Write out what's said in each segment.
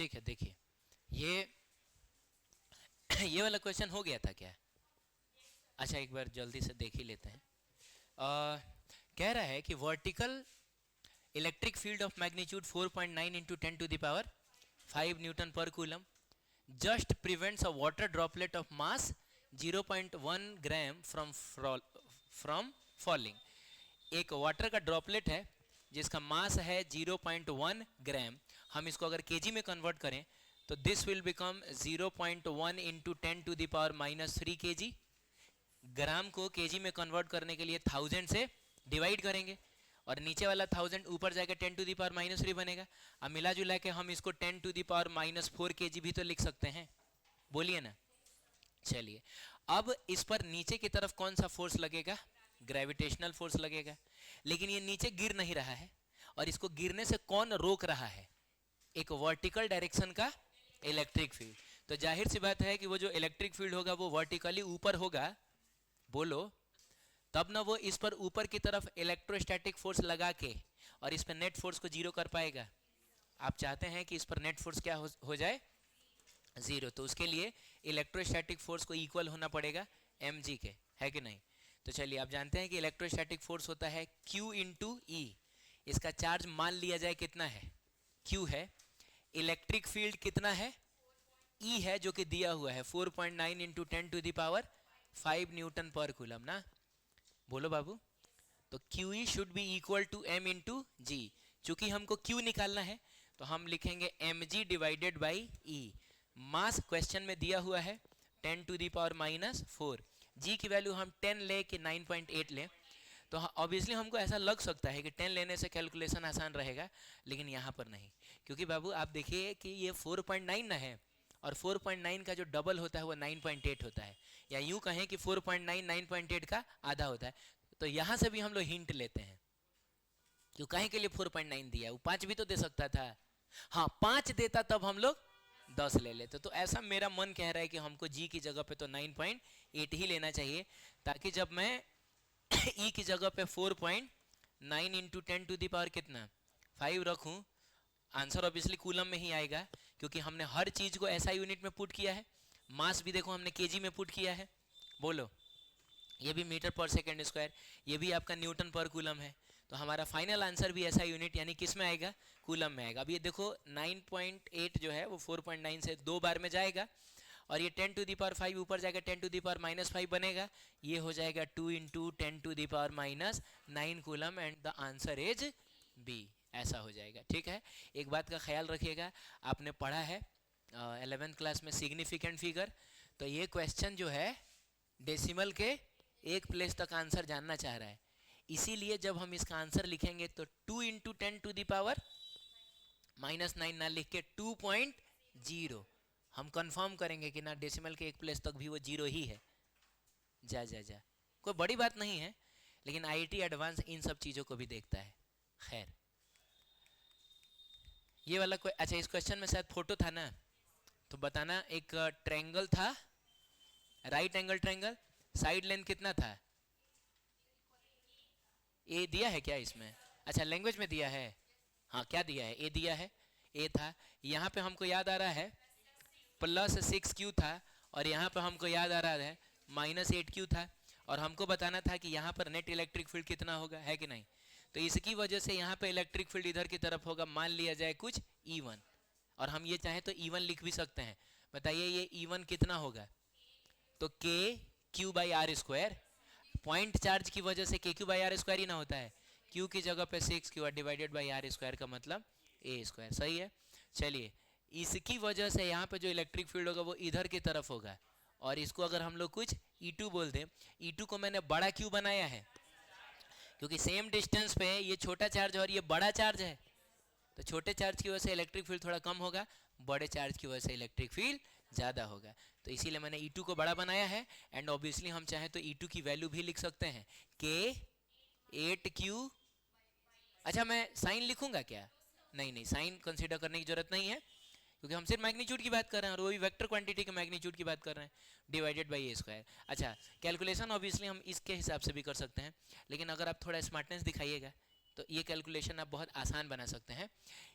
ठीक है, देखिए ये ये वाला क्वेश्चन हो गया था क्या? अच्छा, एक बार जल्दी से देख ही लेते हैं। कह रहा है कि vertical electric field of magnitude 4.9 into 10 to the power 5 newton पर coulomb just prevents a water droplet of mass 0.1 gram from falling. एक वाटर का ड्रॉपलेट है जिसका मास है 0.1 ग्राम। हम इसको अगर केजी में कन्वर्ट करें तो this will become 0.1 into 10 to the power -3 KG. Gram को केजी में कन्वर्ट करने के लिए 1000 से डिवाइड करेंगे और नीचे वाला 1000 ऊपर जाकर 10 टू दी पावर -3 बनेगा। अब मिला जुला के हम इसको 10 टू दी पावर -4 केजी भी तो लिख सकते हैं, बोलिए ना। चलिए, अब इस पर नीचे की तरफ कौन सा फोर्स लगेगा? ग्रेविटेशनल फोर्स लगेगा। लेकिन ये नीचे गिर नहीं रहा है, और इसको गिरने से कौन रोक रहा है? एक वर्टिकल डायरेक्शन का इलेक्ट्रिक फील्ड। तो जाहिर सी बात है कि वो जो इलेक्ट्रिक फील्ड होगा वो वर्टिकली ऊपर होगा, बोलो, तब ना वो इस पर ऊपर की तरफ इलेक्ट्रोस्टैटिक फोर्स लगा के और इस पर नेट फोर्स को जीरो कर पाएगा। आप चाहते हैं कि इस पर नेट फोर्स क्या हो जाए? जीरो। तो उसके लिए इलेक्ट्रोस्टैटिक फोर्स को इक्वल होना पड़ेगा mg के, है कि नहीं? तो चलिए, आप जानते हैं कि इलेक्ट्रोस्टैटिक फोर्स होता है q इंटू ई। इसका चार्ज मान लिया जाए कितना है? q है। इलेक्ट्रिक फील्ड कितना है? E है, जो कि दिया हुआ है 4.9 into 10 to the power 5 newton पर कूलम ना। बोलो बाबू। तो Q E should be equal to M into G. चूंकि हमको क्यू निकालना है तो हम लिखेंगे M G divided by E. Mass question में दिया हुआ है 10 टू दी पावर -4। जी की वैल्यू हम 10 ले कि 9.8 ले, तो ऑब्वियसली हमको ऐसा लग सकता है कि 10 लेने से कैलकुलेशन आसान रहेगा, लेकिन यहाँ पर नहीं। क्योंकि बाबू आप देखिए कि ये 4.9 ना है, और 4.9 का जो डबल होता है वो 9.8 होता है, या यूं कहें कि 4.9 9.8 का आधा होता है। तो यहाँ से भी हम लोग हिंट लेते हैं। क्यों, कहे के लिए 4.9 दिया? वो 5 भी तो दे सकता था। हाँ, 5 देता तब हम लोग 10 ले लेते। तो ऐसा मेरा मन कह रहा है कि हमको जी की जगह पे तो 9.8 ही लेना चाहिए, ताकि जब मैं ई की जगह पे 4.9 इंटू 10 टू दी पावर कितना 5 रखूं, आंसर ऑब्वियसली कूलम में ही आएगा, क्योंकि हमने हर चीज को ऐसा यूनिट में पुट किया है। मास भी देखो हमने केजी में पुट किया है। बोलो, ये भी मीटर पर सेकेंड स्क्वायर, ये भी आपका न्यूटन पर कूलम है। तो हमारा फाइनल आंसर भी ऐसा यूनिट यानी किस में आएगा? कूलम में आएगा। अब ये देखो 9.8 जो है वो 4.9 से 2 बार में जाएगा, और ये 10 टू दी पावर 5 ऊपर जाएगा, 10 टू दी पावर -5 बनेगा। ये हो जाएगा 2 into 10 to the power -9 coulomb, and the answer is B. ऐसा हो जाएगा। ठीक है, एक बात का ख्याल रखिएगा, आपने पढ़ा है 11th क्लास में सिग्निफिकेंट फिगर। तो ये क्वेश्चन जो है डेसिमल के एक प्लेस तक आंसर जानना चाह रहा है, इसीलिए जब हम इसका आंसर लिखेंगे तो 2 इंटू 10 टू दी पावर -9 ना लिख के 2.0 हम कंफर्म करेंगे कि ना डेसिमल के एक प्लेस तक भी वो जीरो ही है। जा जा जा, कोई बड़ी बात नहीं है, लेकिन आईआईटी एडवांस इन सब चीज़ों को भी देखता है। खैर, ये वाला कोई, अच्छा, इस क्वेश्चन में शायद फोटो था ना, तो बताना। एक ट्रायंगल था, right angle triangle, side length कितना था? ए दिया है क्या इसमें? अच्छा, लैंग्वेज में दिया है। हाँ, क्या दिया है? ए दिया है, ए था। यहाँ पे हमको याद आ रहा है +6q था, और यहाँ पे हमको याद आ रहा है -8q था, और हमको बताना था कि यहाँ पर नेट इलेक्ट्रिक फील्ड कितना होगा, है कि नहीं? तो इसकी वजह से यहाँ पे इलेक्ट्रिक फील्ड इधर की तरफ होगा, मान लिया जाए कुछ E1, और हम ये चाहें तो E1 लिख भी सकते हैं। बताइए ये E1 कितना होगा? तो KQ/r²। पॉइंट चार्ज की वजह से KQ/r² ही ना होता है, Q की जगह पे 6q डिवाइडेड बाई r² का मतलब a²। सही है। चलिए, इसकी वजह से यहाँ पे जो इलेक्ट्रिक फील्ड होगा वो इधर की तरफ होगा, और इसको अगर हम लोग कुछ E2 बोल दें, E2 को मैंने बड़ा Q बनाया है क्योंकि सेम डिस्टेंस पे ये छोटा चार्ज और ये बड़ा चार्ज है, तो छोटे चार्ज की वजह से इलेक्ट्रिक फील्ड थोड़ा कम होगा, बड़े चार्ज की वजह से इलेक्ट्रिक फील्ड ज़्यादा होगा। तो इसीलिए मैंने E2 को बड़ा बनाया है, एंड ऑब्वियसली हम चाहें तो E2 की वैल्यू भी लिख सकते हैं K8Q। अच्छा, मैं साइन लिखूंगा क्या? नहीं नहीं, साइन कंसीडर करने की जरूरत नहीं है, क्योंकि हम सिर्फ मैग्नीट्यूड की बात कर रहे हैं, और वो भी वेक्टर क्वांटिटी के मैग्नीट्यूड की बात कर रहे हैं, डिवाइडेड बाई a²। अच्छा, कैलकुलेशन ऑब्वियसली हम इसके हिसाब से भी कर सकते हैं, लेकिन अगर आप थोड़ा स्मार्टनेस दिखाइएगा तो ये कैलकुलेशन आप बहुत आसान बना सकते हैं।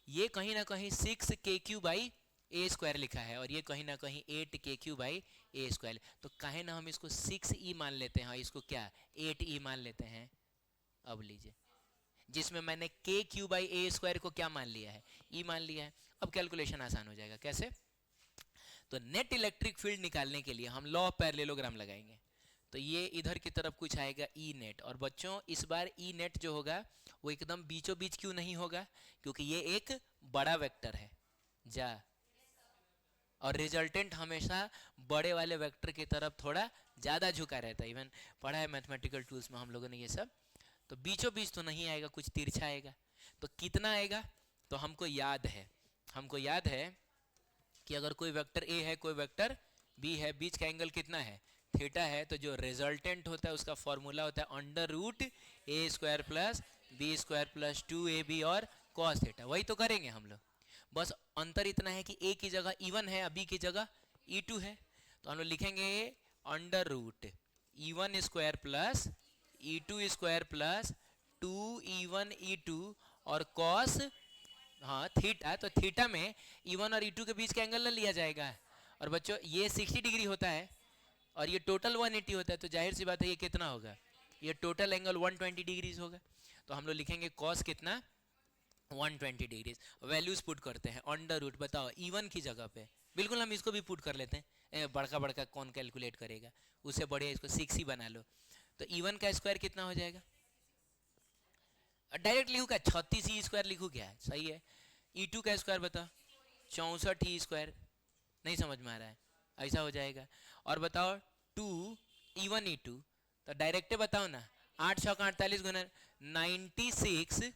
ये कहीं ना कहीं 6KQ/r² ए स्क्वायर लिखा है और ये कहीं ना कहीं 8k³/a², तो कहे ना हम इसको 6e मान लेते हैं और इसको क्या 8e मान लेते हैं। अब लीजिए, जिसमें मैंने k³/a² को क्या मान लिया है, e मान लिया है। अब कैलकुलेशन आसान हो जाएगा। कैसे? तो नेट इलेक्ट्रिक फील्ड निकालने के लिए हम लॉ ऑफ पैरेललोग्राम लगाएंगे। तो ये इधर की तरफ कुछ आएगा ई नेट, और बच्चों इस बार ई नेट जो होगा वो एकदम बीचों बीच क्यों नहीं होगा, क्योंकि ये एक बड़ा वेक्टर है जा, और रिजल्टेंट हमेशा बड़े वाले वेक्टर की तरफ थोड़ा ज़्यादा झुका रहता है। इवन पढ़ा है मैथमेटिकल टूल्स में हम लोगों ने ये सब। तो बीचों बीच तो नहीं आएगा, कुछ तिरछा आएगा। तो कितना आएगा? तो हमको याद है कि अगर कोई वेक्टर ए है, कोई वेक्टर बी है, बीच का एंगल कितना है, थीटा है। तो जो रिजल्टेंट होता है उसका फॉर्मूला होता है √a² plus b² plus 2ab और cos थीटा। वही तो करेंगे हम लोग, बस अंतर इतना है कि a की जगह e1 है, b की जगह e2 है। तो हम लोग लिखेंगे √e1² plus e2² plus 2e1 e2 और cos थीटा। तो थीटा में e1 और e2 के बीच का एंगल ना लिया जाएगा। और बच्चों ये 60 डिग्री होता है और ये टोटल 180 होता है, तो जाहिर सी बात है ये कितना होगा, ये टोटल एंगल 120 डिग्रीज होगा। तो हम लोग लिखेंगे cos कितना 120 डिग्रीज। वैल्यूज पुट करते हैं √, बताओ e1 की जगह पे, बिल्कुल हम इसको भी पुट कर लेते हैं, बड़का बड़का कौन कैलकुलेट करेगा, उससे बढ़िया इसको 6 ही बना लो। तो e1 का स्क्वायर कितना हो जाएगा, डायरेक्ट लिखू क्या 36e² लिखू क्या, सही है। e2 का स्क्वायर बताओ 64e², नहीं समझ में आ रहा है, ऐसा हो जाएगा। और बताओ 2e1 e2, तो डायरेक्ट बताओ ना, 8 6 48 गुना 96e²,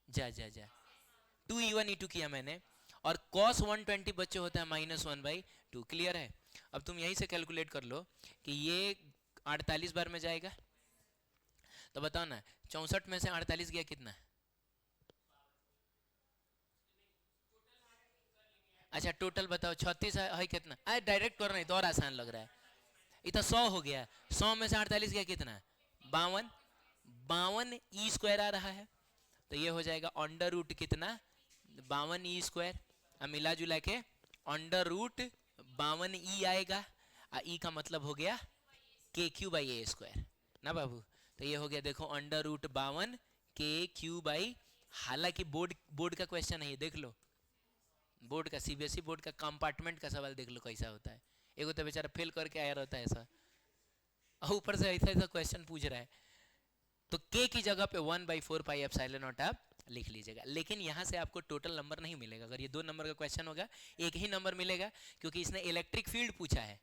जा 2e1 e2 किया मैंने, और cos 120 बच्चे होता है -1/2। क्लियर है? अब तुम यहीं से कैलकुलेट कर लो कि ये 48 बार में जाएगा। तो बताओ ना 64 में से 48 गया कितना? अच्छा टोटल बताओ 36 है कितना? अरे डायरेक्ट कर रहे तो और आसान लग रहा है। इतना 100 हो गया, 100 में से 48 गया कितना? 52, 52e² आ रहा है। तो ये हो जाएगा √ कितना 52e²। अब मिला जुला के √52e आएगा, e का मतलब हो गया k³/a² ना बाबू। तो ये हो गया देखो √52 k³। हालांकि बोर्ड का क्वेश्चन है ये, देख लो बोर्ड का, सीबीएसई बोर्ड का कंपार्टमेंट का सवाल देख लो कैसा होता है। एगो तो बेचारा फेल करके आया रहता है ऐसा, और ऊपर से ऐसा ऐसा क्वेश्चन पूछ रहा है। तो k की जगह पे 1/4πε0 आप लिख लीजिएगा। लेकिन यहाँ से आपको टोटल नंबर नहीं मिलेगा। अगर ये 2 नंबर का क्वेश्चन होगा एक ही नंबर मिलेगा, क्योंकि इसने इलेक्ट्रिक फील्ड पूछा है।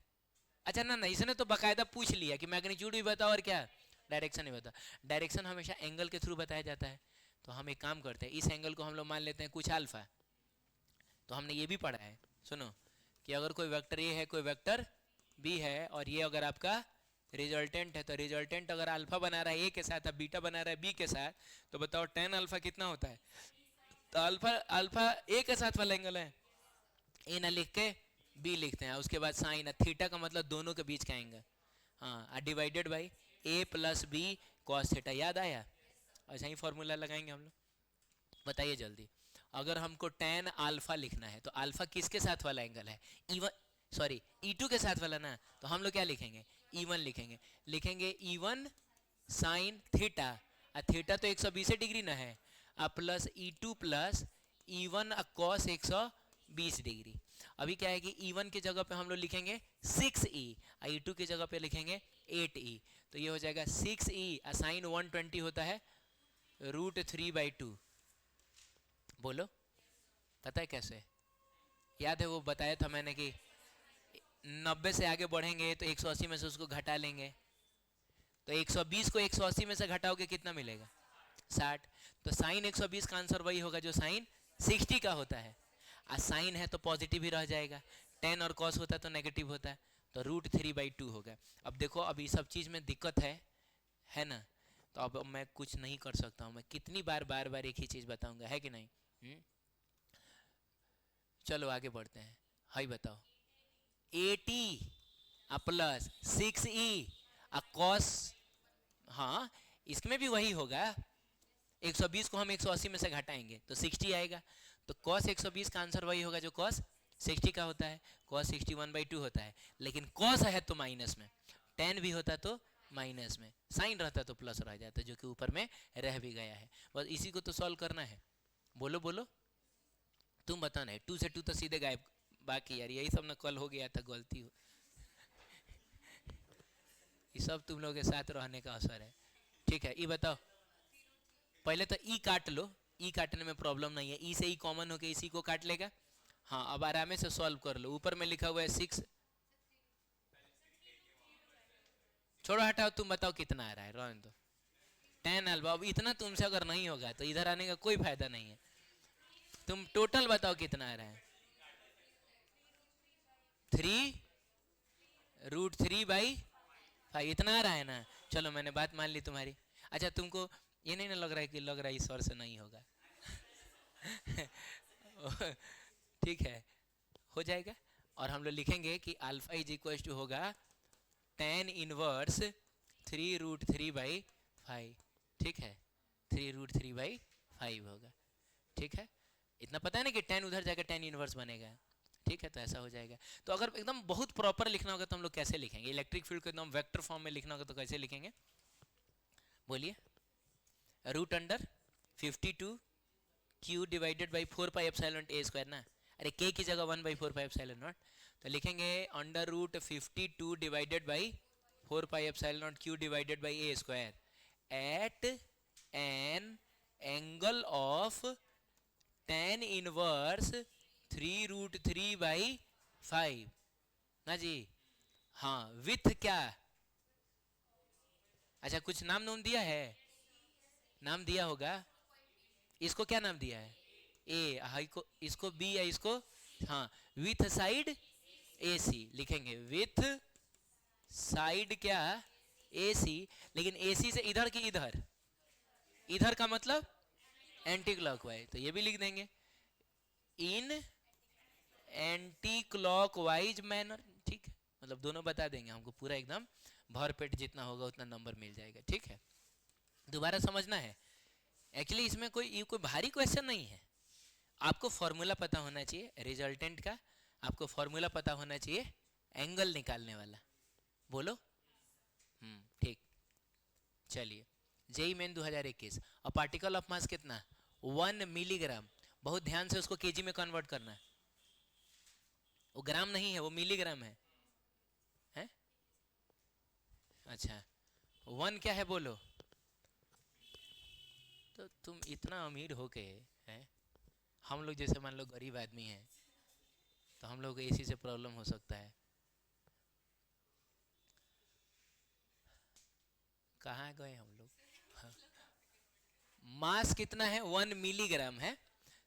अच्छा ना इसने तो बाकायदा पूछ लिया कि मैग्नीट्यूड भी बताओ और क्या डायरेक्शन भी बताओ। डायरेक्शन हमेशा एंगल के थ्रू बताया जाता है। तो हम एक काम करते हैं, इस एंगल को हम लोग मान लेते हैं कुछ अल्फा। तो हमने ये भी पढ़ा है, सुनो, कि अगर कोई वेक्टर ए है, कोई वेक्टर बी है, और ये अगर आपका रिजल्टेंट है, तो रिजल्टेंट अगर अल्फा बना रहा है ए के साथ, अब बीटा बना रहा है बी के साथ, तो बताओ tan अल्फा कितना होता है? तो अल्फा ए के साथ वाला एंगल है, ए ना लिख के बी लिखते हैं, उसके बाद साइन थीटा का मतलब दोनों के बीच का angle, divided by a + b cos theta. याद आया? ऐसा ही फॉर्मूला लगाएंगे हम लोग। बताइए जल्दी, अगर हमको tan अल्फा लिखना है तो अल्फा किसके साथ वाला एंगल है? e2 के साथ वाला ना। तो हम लोग क्या लिखेंगे? e1 लिखेंगे e1 साइन थीटा, थीटा तो 120 डिग्री ना है, plus e2 plus e1 cos 120 degree. अभी क्या है कि e1 की जगह पे हम लोग लिखेंगे 6e, e2 की जगह पे लिखेंगे 8e। तो ये हो जाएगा 6e, साइन 120 होता है √3/2। बोलो पता है कैसे? याद है वो बताया था मैंने कि 90 से आगे बढ़ेंगे तो 180 में से उसको घटा लेंगे। तो 120 को 180 में से घटाओगे कितना मिलेगा? 60। तो साइन 120 का आंसर वही होगा जो साइन 60 का होता है। साइन है तो पॉजिटिव ही रह जाएगा, tan और cos होता है तो नेगेटिव होता है, तो √3/2 होगा। अब देखो अब ये सब चीज़ में दिक्कत है ना? तो अब मैं कुछ नहीं कर सकता हूँ, मैं कितनी बार एक ही चीज़ बताऊंगा, है कि नहीं? चलो आगे बढ़ते हैं। हाई बताओ 80 प्लस 6e cos, इसमें भी वही होगा। 120 को हम 180 में से घटाएंगे तो 60 आएगा। तो cos 120 का आंसर वही होगा जो cos 60 का होता है, cos 60 1/2 होता है, लेकिन cos है तो माइनस में, tan भी होता तो माइनस में, साइन रहता तो प्लस रह जाता, जो कि ऊपर में रह भी गया है। बस इसी को तो सॉल्व करना है। बोलो बोलो, तुम बताना है। 2 से 2 तो सीधे गायब, बाकी यार यही सब ना कल हो गया था, गलती हो, ये सब तुम लोगों के साथ रहने का असर है। ठीक है, ये बताओ, पहले तो ई काट लो, ई काटने में प्रॉब्लम नहीं है, ई से ई कॉमन होके इसी को काट लेगा। हाँ, अब आराम से सॉल्व कर लो। ऊपर में लिखा हुआ है 6, छोड़ो हटाओ, तुम बताओ कितना आ रहा है, रहने दो। 10 अल्बा, अब इतना तुमसे अगर नहीं होगा तो इधर आने का कोई फायदा नहीं है। तुम टोटल बताओ कितना आ रहा है। 3√3/5 इतना आ रहा है ना। चलो मैंने बात मान ली तुम्हारी। अच्छा, तुमको ये नहीं ना लग रहा है कि लग रहा है इस वर्ष से नहीं होगा? ठीक है, हो जाएगा। और हम लोग लिखेंगे कि अल्फा इज इक्वल टू होगा tan इनवर्स 3√3/5। ठीक है, 3√3/5 होगा। ठीक है, इतना पता है ना कि tan उधर जाकर tan इनवर्स बनेगा। ठीक है, तो ऐसा हो जाएगा। तो अगर एकदम बहुत प्रॉपर लिखना होगा तो हम लोग कैसे लिखेंगे? इलेक्ट्रिक फील्ड को एकदम वेक्टर फॉर्म में लिखना होगा तो कैसे लिखेंगे? बोलिए। √52 डिवाइडेड बाई 4πε0 ना। अरे k की जगह 1/4πε0, तो लिखेंगे √52 divided by 4πε0 divided by a² at an angle of tan inverse 3√3/5 ना जी। हाँ, विथ क्या? अच्छा, कुछ नाम दिया है, नाम दिया होगा। इसको क्या नाम दिया है? ए, हाई को, इसको बी या इसको, हाँ, विथ साइड AC लिखेंगे, विथ साइड क्या? AC। लेकिन AC से इधर की इधर, इधर का मतलब एंटी क्लॉकवाइज, तो ये भी लिख देंगे इन एंटी क्लॉकवाइज मैनर। ठीक है, मतलब दोनों बता देंगे, हमको पूरा एकदम भरपेट जितना होगा उतना नंबर मिल जाएगा। ठीक है, दोबारा समझना है। एक्चुअली इसमें कोई भारी क्वेश्चन नहीं है। आपको फॉर्मूला पता होना चाहिए रिजल्टेंट का, आपको फॉर्मूला पता होना चाहिए एंगल निकालने वाला। बोलो। ठीक, चलिए। जेई मेन 2021 और पार्टिकल ऑफ मास कितना? 1 मिलीग्राम। बहुत ध्यान से उसको केजी में कन्वर्ट करना है, वो ग्राम नहीं है, वो मिलीग्राम है, हैं? अच्छा, 1 क्या है बोलो? तो तुम इतना अमीर हो के हैं, हम लोग जैसे मान लो गरीब आदमी हैं, तो हम लोग को इसी से प्रॉब्लम हो सकता है। कहाँ गए हम लोग? हाँ। मास कितना है? 1 मिलीग्राम है,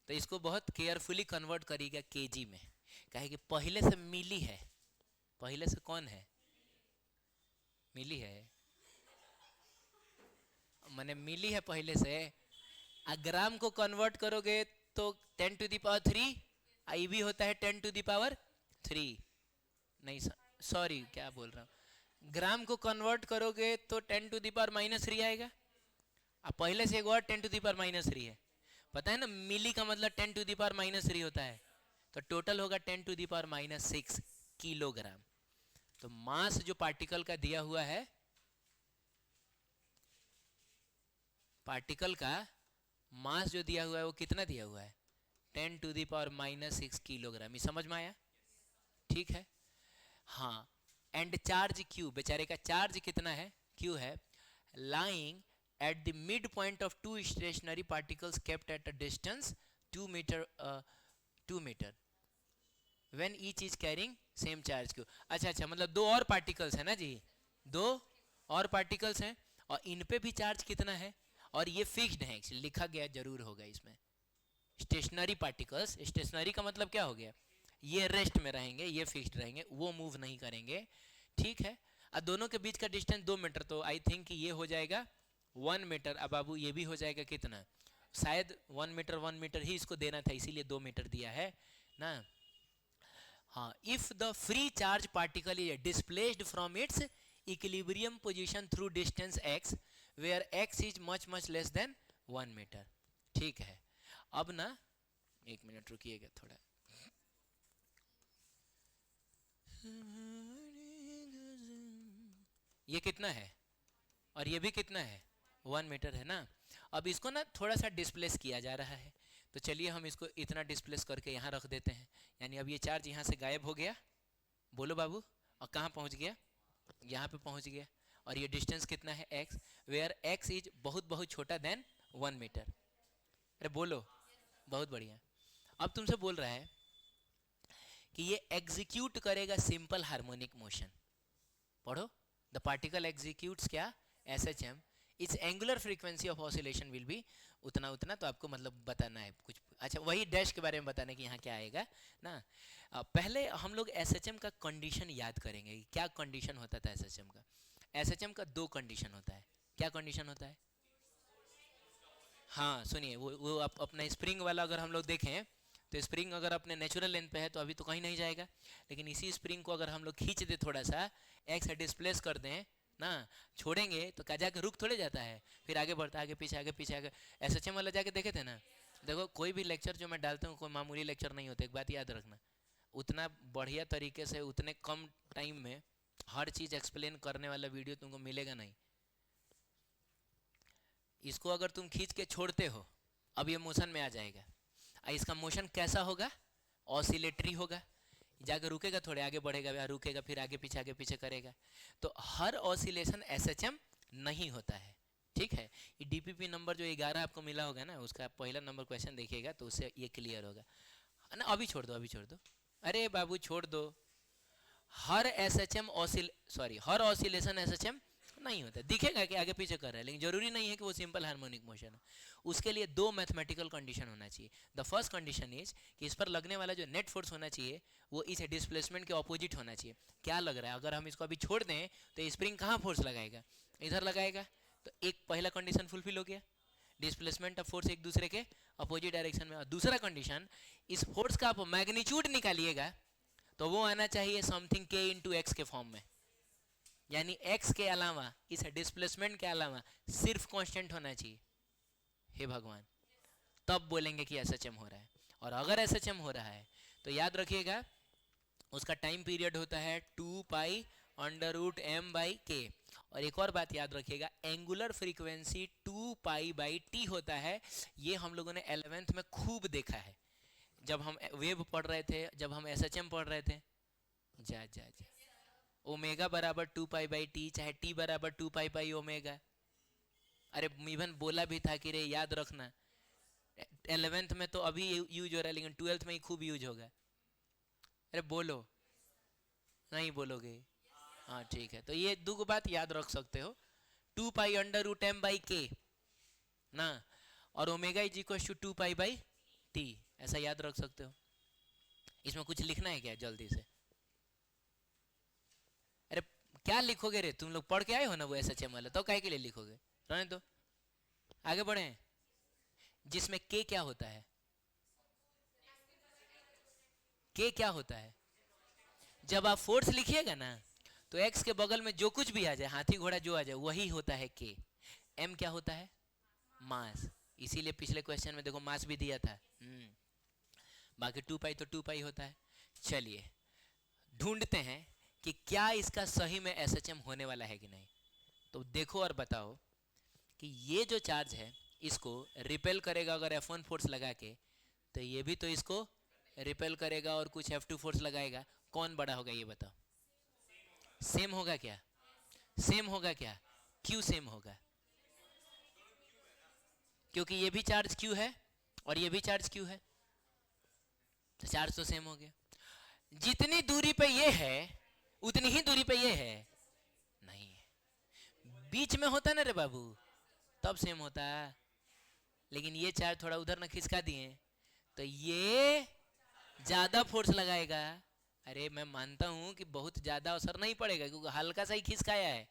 तो इसको बहुत केयरफुली कन्वर्ट करिएगा केजी में, कहे कि पहले से मिली है, पहले से कौन है? मिली है, मैंने मिली है पहले से। ग्राम को कन्वर्ट करोगे तो 10⁻³ आई भी होता है 10⁻³ नहीं, सॉरी क्या बोल रहा हूँ। ग्राम को कन्वर्ट करोगे तो 10⁻³ आएगा। अब पहले से एक और 10⁻³ है, पता है ना, मिली का मतलब 10⁻³ होता है, तो टोटल होगा 10⁻6 किलोग्राम। तो मास जो पार्टिकल का दिया हुआ है, पार्टिकल का मास जो दिया हुआ है वो कितना दिया हुआ है? 10⁻6 किलोग्राम। ये समझ में आया? ठीक है, हाँ। एंड चार्ज Q, बेचारे का चार्ज कितना है? Q है lying at the midpoint of two stationary particles kept at a distance 2 meter when each is carrying same charge Q। अच्छा, मतलब दो और पार्टिकल्स है ना जी, दो और पार्टिकल्स हैं और इन पे भी चार्ज कितना है, और ये फिक्स्ड है, लिखा गया जरूर होगा इसमें। स्टेशनरी पार्टिकल्स, स्टेशनरी का मतलब क्या हो गया? ये रेस्ट में रहेंगे, ये फिक्स्ड रहेंगे, वो मूव नहीं करेंगे। ठीक है, अब दोनों के बीच का डिस्टेंस 2 मीटर, तो आई थिंक कि ये हो जाएगा 1 मीटर। अब बाबू ये भी हो जाएगा कितना? शायद 1 मीटर ही इसको देना था, इसीलिए 2 मीटर दिया है ना। हाँ, if the free charge particle is displaced from its equilibrium position through distance x where x is much less than 1 metre. ठीक है, अब ना एक मिनट रुकिएगा थोड़ा। ये कितना है और ये भी कितना है, 1 मीटर है ना। अब इसको ना थोड़ा सा डिस्प्लेस किया जा रहा है, तो चलिए हम इसको इतना डिस्प्लेस करके यहाँ रख देते हैं। यानी अब ये चार्ज यहाँ से गायब हो गया, बोलो बाबू, और कहाँ पहुँच गया, यहाँ पे पहुँच गया। और ये डिस्टेंस कितना है x, वेयर x इज बहुत बहुत छोटा देन 1 मीटर। अरे बोलो, बहुत बढ़िया। अब तुमसे बोल रहा है कि ये एग्जीक्यूट करेगा सिंपल हार्मोनिक मोशन। पढ़ो, द पार्टिकल एग्जीक्यूट्स क्या, SHM, it's angular frequency of oscillation will be उतना उतना। तो आपको मतलब बताना है कुछ, अच्छा वही डैश के बारे में बताना है कि यहाँ क्या आएगा ना। पहले हम लोग SHM का कंडीशन याद करेंगे, क्या कंडीशन होता था SHM का। SHM का 2 कंडीशन होता है। क्या कंडीशन होता है, हाँ सुनिए, वो अपना स्प्रिंग वाला अगर हम लोग देखें तो स्प्रिंग अगर अपने नेचुरल लेंथ पे है तो अभी तो कहीं नहीं जाएगा, लेकिन इसी स्प्रिंग को अगर हम लोग खींच दे थोड़ा सा, एक्स डिस्प्लेस कर दें ना, छोड़ेंगे तो क्या जाके रुक थोड़े जाता है, फिर आगे बढ़ता है, आगे पीछे आगे पीछे आगे। SHM वाला जाके देखे थे ना। देखो कोई भी लेक्चर जो मैं डालता हूँ कोई मामूली लेक्चर नहीं होता, एक बात याद रखना, उतना बढ़िया तरीके से उतने कम टाइम में हर चीज़ एक्सप्लेन करने वाला वीडियो तुमको मिलेगा नहीं। इसको अगर तुम खींच के छोड़ते हो, अब ये मोशन में आ जाएगा। इसका मोशन कैसा होगा, ऑसिलेटरी होगा, जाकर रुकेगा, थोड़े आगे बढ़ेगा, रुकेगा, फिर आगे पीछे करेगा। तो हर ऑसिलेशन SHM नहीं होता है, ठीक है। ये DPP नंबर जो 11 आपको मिला होगा ना, उसका पहला नंबर क्वेश्चन देखिएगा तो उससे ये क्लियर होगा ना। अभी छोड़ दो, अभी छोड़ दो, अरे बाबू छोड़ दो। हर हर ऑसिलेशन SHM नहीं होता, दिखेगा कि आगे पीछे कर रहा है, लेकिन जरूरी नहीं है कि वो सिंपल हार्मोनिक मोशन है। उसके लिए 2 मैथमेटिकल कंडीशन होना चाहिए। द फर्स्ट कंडीशन इज कि इस पर लगने वाला जो नेट फोर्स होना चाहिए वो इस डिस्प्लेसमेंट के ऑपोजिट होना चाहिए। क्या लग रहा है, अगर हम इसको अभी छोड़ दें तो स्प्रिंग कहाँ फोर्स लगाएगा, इधर लगाएगा। तो एक पहला कंडीशन फुलफिल हो गया, डिस्प्लेसमेंट ऑफ फोर्स एक दूसरे के अपोजिट डायरेक्शन में। और दूसरा कंडीशन, इस फोर्स का आप मैग्नीट्यूड निकालिएगा तो वो आना चाहिए समथिंग k इंटू एक्स के फॉर्म में, यानी x के अलावा, इस डिस्प्लेसमेंट के अलावा सिर्फ कांस्टेंट होना चाहिए। हे भगवान, तब बोलेंगे कि SHM हो रहा है। और अगर SHM हो रहा है तो याद रखिएगा उसका टाइम पीरियड होता है 2 pi under root m by k। और एक और बात याद रखिएगा, angular frequency 2 pi by t होता है। ये हम लोगों ने 11th में खूब देखा है जब हम वेव पढ़ रहे थे, जब हम SHM पढ़ रहे थे। जा जा जा, ओमेगा बराबर 2 पाई बाई टी, चाहे टी बराबर 2 पाई बाई ओमेगा। अरे इवन बोला भी था कि रे याद रखना, 11th में तो अभी यूज हो रहा है लेकिन 12th में ही खूब यूज होगा। अरे बोलो, नहीं बोलोगे, हाँ ठीक है। तो ये 2 बात याद रख सकते हो, 2 pi under root m by k ना, और omega is equal to 2 pi by T, ऐसा याद रख सकते हो। इसमें कुछ लिखना है क्या जल्दी से, अरे क्या लिखोगे रे, तुम लोग पढ़ के आए हो ना वो SHM वाला, तो काय के लिए लिखोगे, रहने दो, आगे बढ़े। जिसमें k क्या होता है, k क्या होता है, जब आप फोर्स लिखिएगा ना तो x के बगल में जो कुछ भी आ जाए, हाथी घोड़ा जो आ जाए वही होता है k। m क्या होता है, मास, इसीलिए पिछले क्वेश्चन में देखो मास भी दिया था। बाकी 2 पाई तो 2 पाई होता है। चलिए ढूंढते हैं कि क्या इसका सही में SHM होने वाला है कि नहीं। तो देखो और बताओ कि ये जो चार्ज है इसको रिपेल करेगा अगर F1 फोर्स लगा के, तो ये भी तो इसको रिपेल करेगा और कुछ F2 फोर्स लगाएगा। कौन बड़ा होगा ये बताओ, सेम होगा क्या, सेम होगा क्या, क्यों सेम होगा, क्योंकि ये भी चार्ज Q है और ये भी चार्ज Q है, तो चार्ज तो सेम हो गया। जितनी दूरी पे ये है उतनी ही दूरी पे ये है, नहीं है, बीच में होता ना रे बाबू, तब सेम होता। लेकिन ये चार्ज थोड़ा उधर ना खिसका दिए तो ये ज्यादा फोर्स लगाएगा। अरे मैं मानता हूं कि बहुत ज्यादा असर नहीं पड़ेगा क्योंकि हल्का सा ही खिसकाया है,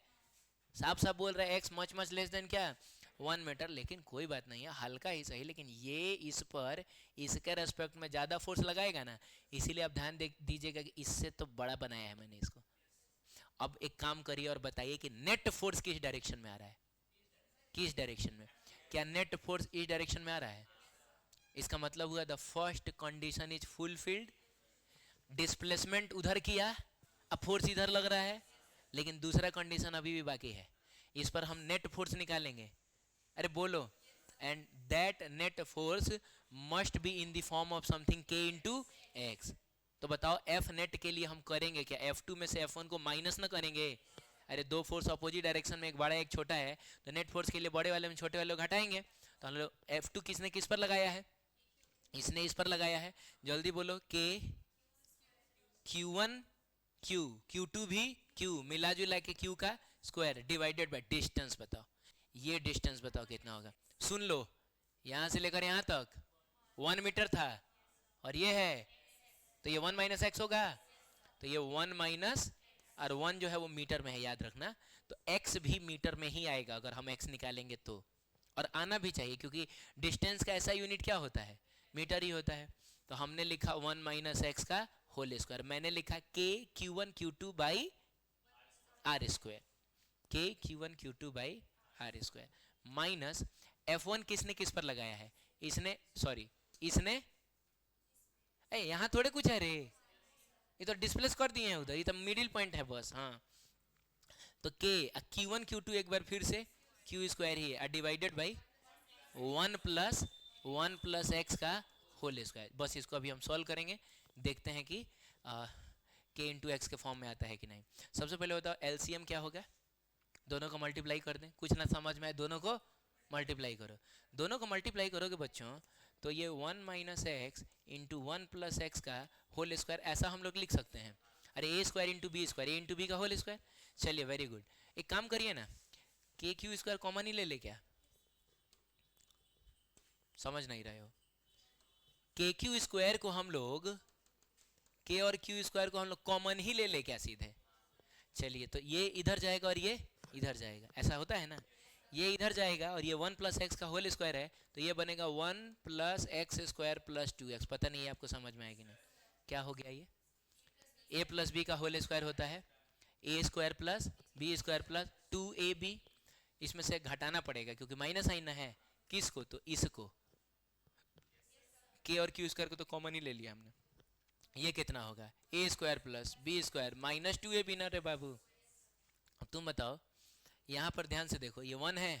साफ साफ बोल रहा है x much much less then क्या 1 मीटर, लेकिन कोई बात नहीं है, हल्का ही सही, लेकिन ये इस पर इसके रेस्पेक्ट में ज्यादा फोर्स लगाएगा ना, इसीलिए आप ध्यान दीजिएगा कि इससे तो बड़ा बनाया है मैंने इसको। अब एक काम करिए और बताइए कि नेट फोर्स किस डायरेक्शन में आ रहा है, किस डायरेक्शन में, क्या नेट फोर्स इस डायरेक्शन में आ रहा है, इसका मतलब हुआ the first condition is fulfilled, displacement उधर किया, अब फोर्स इधर लग रहा है, लेकिन दूसरा कंडीशन अभी भी बाकी है, इस पर हम नेट फोर्स निकालेंगे। अरे बोलो, and that net force must be in the form of something k into X. तो बताओ एफ नेट के लिए हम करेंगे क्या, F2 में से F1 को माइनस ना करेंगे? अरे दो फोर्स अपोजिट डायरेक्शन में, एक बड़ा एक छोटा है, तो नेट फोर्स के लिए बड़े वाले में छोटे वाले को घटाएंगे। तो हम लोग F2 किसने किस पर लगाया है? इसने इस पर लगाया है। जल्दी बोलो, K Q1 Q, Q2 भी Q, मिला जुला के Q का स्क्वायर डिवाइडेड बाय डिस्टेंस। बताओ ये डिस्टेंस बताओ कितना होगा। सुन लो, यहां से लेकर यहां तक 1 मीटर था, और ये है, तो ये 1 माइनस एक्स होगा, तो ये 1 माइनस, और 1 जो है वो मीटर में है, याद रखना। तो x भी मीटर में ही आएगा अगर हम x निकालेंगे तो, और आना भी चाहिए, क्योंकि डिस्टेंस का ऐसा यूनिट क्या होता है, मीटर ही होता है। तो हमने लिखा 1 माइनस एक्स का होल स्क्वायर, मैंने लिखा k q1 q2 by R square, k q1 q2 by R square, minus F1 किसने किस पर लगाया है? इसने, सॉरी इसने, यहाँ थोड़े कुछ है रे, ये तो डिस्प्लेस कर दिए हैं उधर, ये तो मिडिल पॉइंट है बस। हाँ, तो k q1 q2 एक बार फिर से q स्क्वायर ही है, डिवाइडेड बाई 1 प्लस एक्स का होल स्क्वायर। बस इसको अभी हम सॉल्व करेंगे, देखते हैं कि k इंटू एक्स के फॉर्म में आता है कि नहीं। सबसे पहले बताओ एलसीएम क्या होगा, दोनों को मल्टीप्लाई कर दें, कुछ ना समझ में आए दोनों को मल्टीप्लाई करो, दोनों को मल्टीप्लाई करोगे बच्चों, तो ये 1 minus x into 1 plus x का होल स्क्वायर, ऐसा हम लोग लिख सकते हैं। अरे ए स्क्वायर इंटू बी स्क्वायर, ए इंटू बी का होल स्क्वायर। चलिए वेरी गुड, एक काम करिए ना, के क्यू स्क्वायर कॉमन ही ले ले, क्या समझ नहीं रहे हो? के क्यू स्क्वायर को हम लोग, के और क्यू स्क्वायर को हम लोग कॉमन ही ले ले क्या सीधे? चलिए, तो ये इधर जाएगा और ये इधर जाएगा, ऐसा होता है ना, ये इधर जाएगा और ये 1 प्लस एक्स का होल स्क्वायर है, तो ये बनेगा 1 plus x square plus 2x। पता नहीं है आपको समझ में आएगी ना, क्या हो गया, ये a प्लस बी का होल स्क्वायर होता है, a square plus B square plus 2ab। इसमें से घटाना पड़ेगा क्योंकि माइनस साइन है, किसको, तो इसको, k और q स्क्वायर को तो कॉमन ही ले लिया हमने। ये कितना होगा, a square plus B square minus 2ab ना रे बाबू। अब तुम बताओ, यहाँ पर ध्यान से देखो, ये 1 है,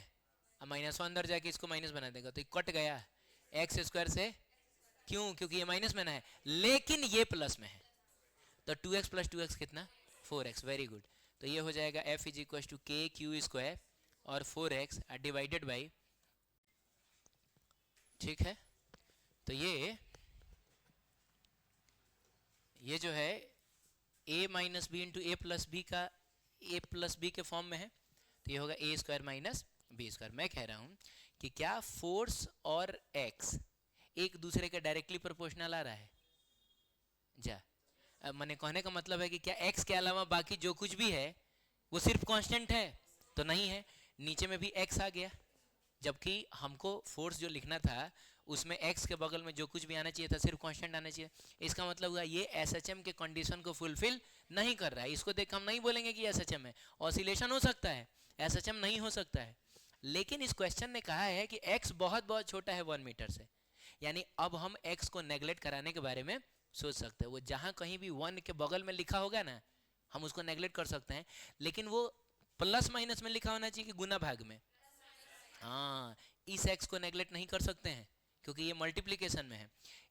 अब माइनस 1 अंदर जाके इसको माइनस बना देगा, तो ये कट गया एक्स स्क्वायर से, क्यों, क्योंकि ये माइनस में ना है, लेकिन ये प्लस में है, तो 2x प्लस 2x कितना, 4x। वेरी गुड, तो ये हो जाएगा f इज इक्वल टू के क्यू स्क्वायर और 4x डिवाइडेड बाई, ठीक है। तो ये जो है a minus B into A plus B का, a प्लस बी के फॉर्म में है, तो ये होगा A square minus B square. मैं कह रहा हूं कि क्या फोर्स और x एक दूसरे के डायरेक्टली प्रोपोर्शनल आ रहा है? जा, मैंने कहने का मतलब है कि क्या x के अलावा बाकी जो कुछ भी है वो सिर्फ कांस्टेंट है? तो नहीं है, नीचे में भी x आ गया, जबकि हमको फोर्स जो लिखना था उसमें x के बगल में जो कुछ भी आना चाहिए था सिर्फ कांस्टेंट आना चाहिए। इसका मतलब हुआ ये SHM के कंडीशन को फुलफिल नहीं कर रहा है। इसको देख हम नहीं बोलेंगे कि SHM है, ऑसिलेशन हो सकता है, SHM नहीं हो सकता है। लेकिन इस क्वेश्चन ने कहा है कि x बहुत बहुत छोटा है 1 मीटर से, यानी अब हम x को नेग्लेक्ट कराने के बारे में सोच सकते हैं। वो जहां कहीं भी 1 के बगल में लिखा होगा ना, हम उसको नेग्लेक्ट कर सकते हैं, लेकिन वो प्लस माइनस में लिखा होना चाहिए कि गुना भाग में। हाँ, इस x को नेग्लेक्ट नहीं कर सकते हैं क्योंकि ये मल्टीप्लिकेशन में है,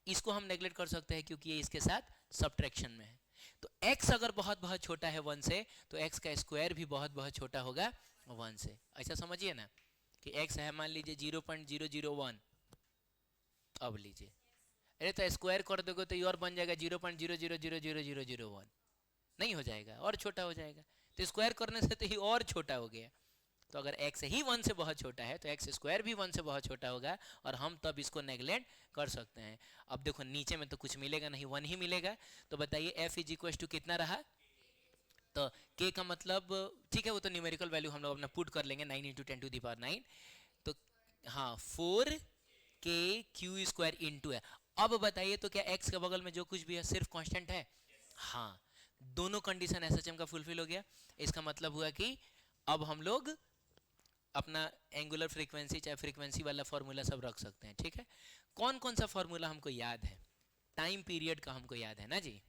इसको हम नेग्लेक्ट कर सकते हैं क्योंकि ये इसके साथ सब्ट्रैक्शन में है। तो x अगर बहुत बहुत छोटा है 1 से, तो x का स्क्वायर भी बहुत बहुत छोटा होगा 1 से। ऐसा समझिए ना कि x है मान लीजिए 0.001, अब लीजिए, अरे तो स्क्वायर कर दोगे तो ये और बन जाएगा 0.0000001, नहीं हो जाएगा, और छोटा हो जाएगा, तो स्क्वायर करने से तो ये और छोटा हो गया। तो अगर x ही 1 से बहुत छोटा है तो x स्क्वायर भी 1 से बहुत छोटा होगा, और हम तब इसको नेग्लेक्ट कर सकते हैं। अब देखो नीचे में तो कुछ मिलेगा नहीं, 1 ही मिलेगा, तो बताइए f इज इक्वल टू कितना रहा, तो k का मतलब, ठीक है वो तो न्यूमेरिकल वैल्यू हम लोग अपना पुट कर लेंगे, 9 इंटू 10 टू द पावर 9, तो हाँ 4k क्यू स्क्वायर इंटू है। अब बताइए तो क्या x के बगल में जो कुछ भी है सिर्फ कांस्टेंट है? हाँ, दोनों कंडीशन SHM का फुलफिल हो गया। इसका मतलब हुआ कि अब हम लोग अपना एंगुलर फ्रीक्वेंसी चाहे फ्रीक्वेंसी वाला फॉर्मूला सब रख सकते हैं, ठीक है। कौन कौन सा फॉर्मूला हमको याद है? टाइम पीरियड का हमको याद है ना जी,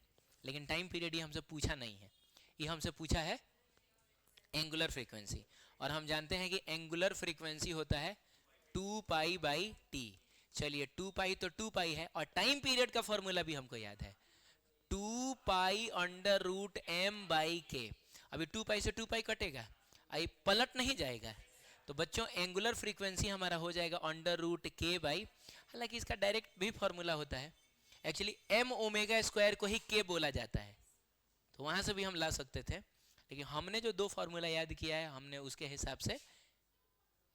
लेकिन टाइम पीरियड ये हमसे पूछा नहीं है, ये हमसे पूछा है एंगुलर फ्रीक्वेंसी। और हम जानते हैं कि एंगुलर फ्रीक्वेंसी होता है 2 पाई बाई टी। चलिए 2 पाई तो 2 पाई है, और टाइम पीरियड का फॉर्मूला भी हमको याद है 2 pi under root M by K. अभी 2 पाई से 2 पाई कटेगा, आई पलट नहीं जाएगा, तो बच्चों एंगुलर फ्रीक्वेंसी हमारा हो जाएगा अंडर रूट के बाई, हालांकि इसका डायरेक्ट भी फॉर्मूला होता है, एक्चुअली एम ओमेगा स्क्वायर को ही के बोला जाता है, तो वहां से भी हम ला सकते थे, लेकिन हमने जो 2 फार्मूला याद किया है हमने उसके हिसाब से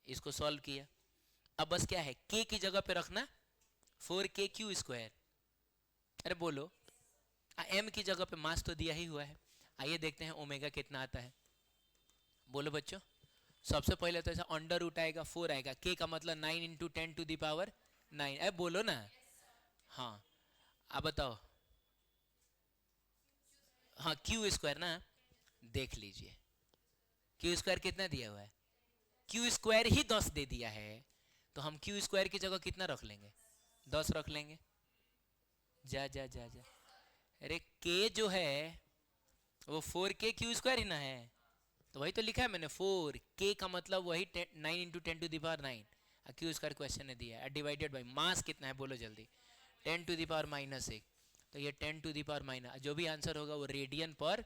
इसको सॉल्व किया। अब बस क्या है, k की जगह पे रखना 4k क्यू स्क्वायर। अरे बोलो, m की जगह पे मास तो दिया ही हुआ है, आइए देखते हैं ओमेगा कितना आता है। बोलो बच्चों, सबसे पहले तो ऐसा अंडर रूट आएगा, 4 आएगा, k का मतलब 9 इंटू 10 टू द पावर 9। अरे बोलो ना, हाँ अब बताओ, हाँ क्यू स्क्वायर ना, देख लीजिए क्यू स्क्वायर कितना दिया हुआ है, क्यू स्क्वायर ही 10 दे दिया है, तो हम क्यू स्क्वायर की जगह कितना रख लेंगे, 10 रख लेंगे। जा जा जा जा, अरे के जो है वो 4k क्यू स्क्वायर ही ना है, तो वही तो लिखा है मैंने, 4k का मतलब वही 9 into 10 to the power 9, Q square question ने दिया है, डिवाइडेड बाई मास कितना है बोलो जल्दी, 10 टू द पावर -1, तो ये 10 टू द पावर माइनस, जो भी आंसर होगा वो रेडियन पर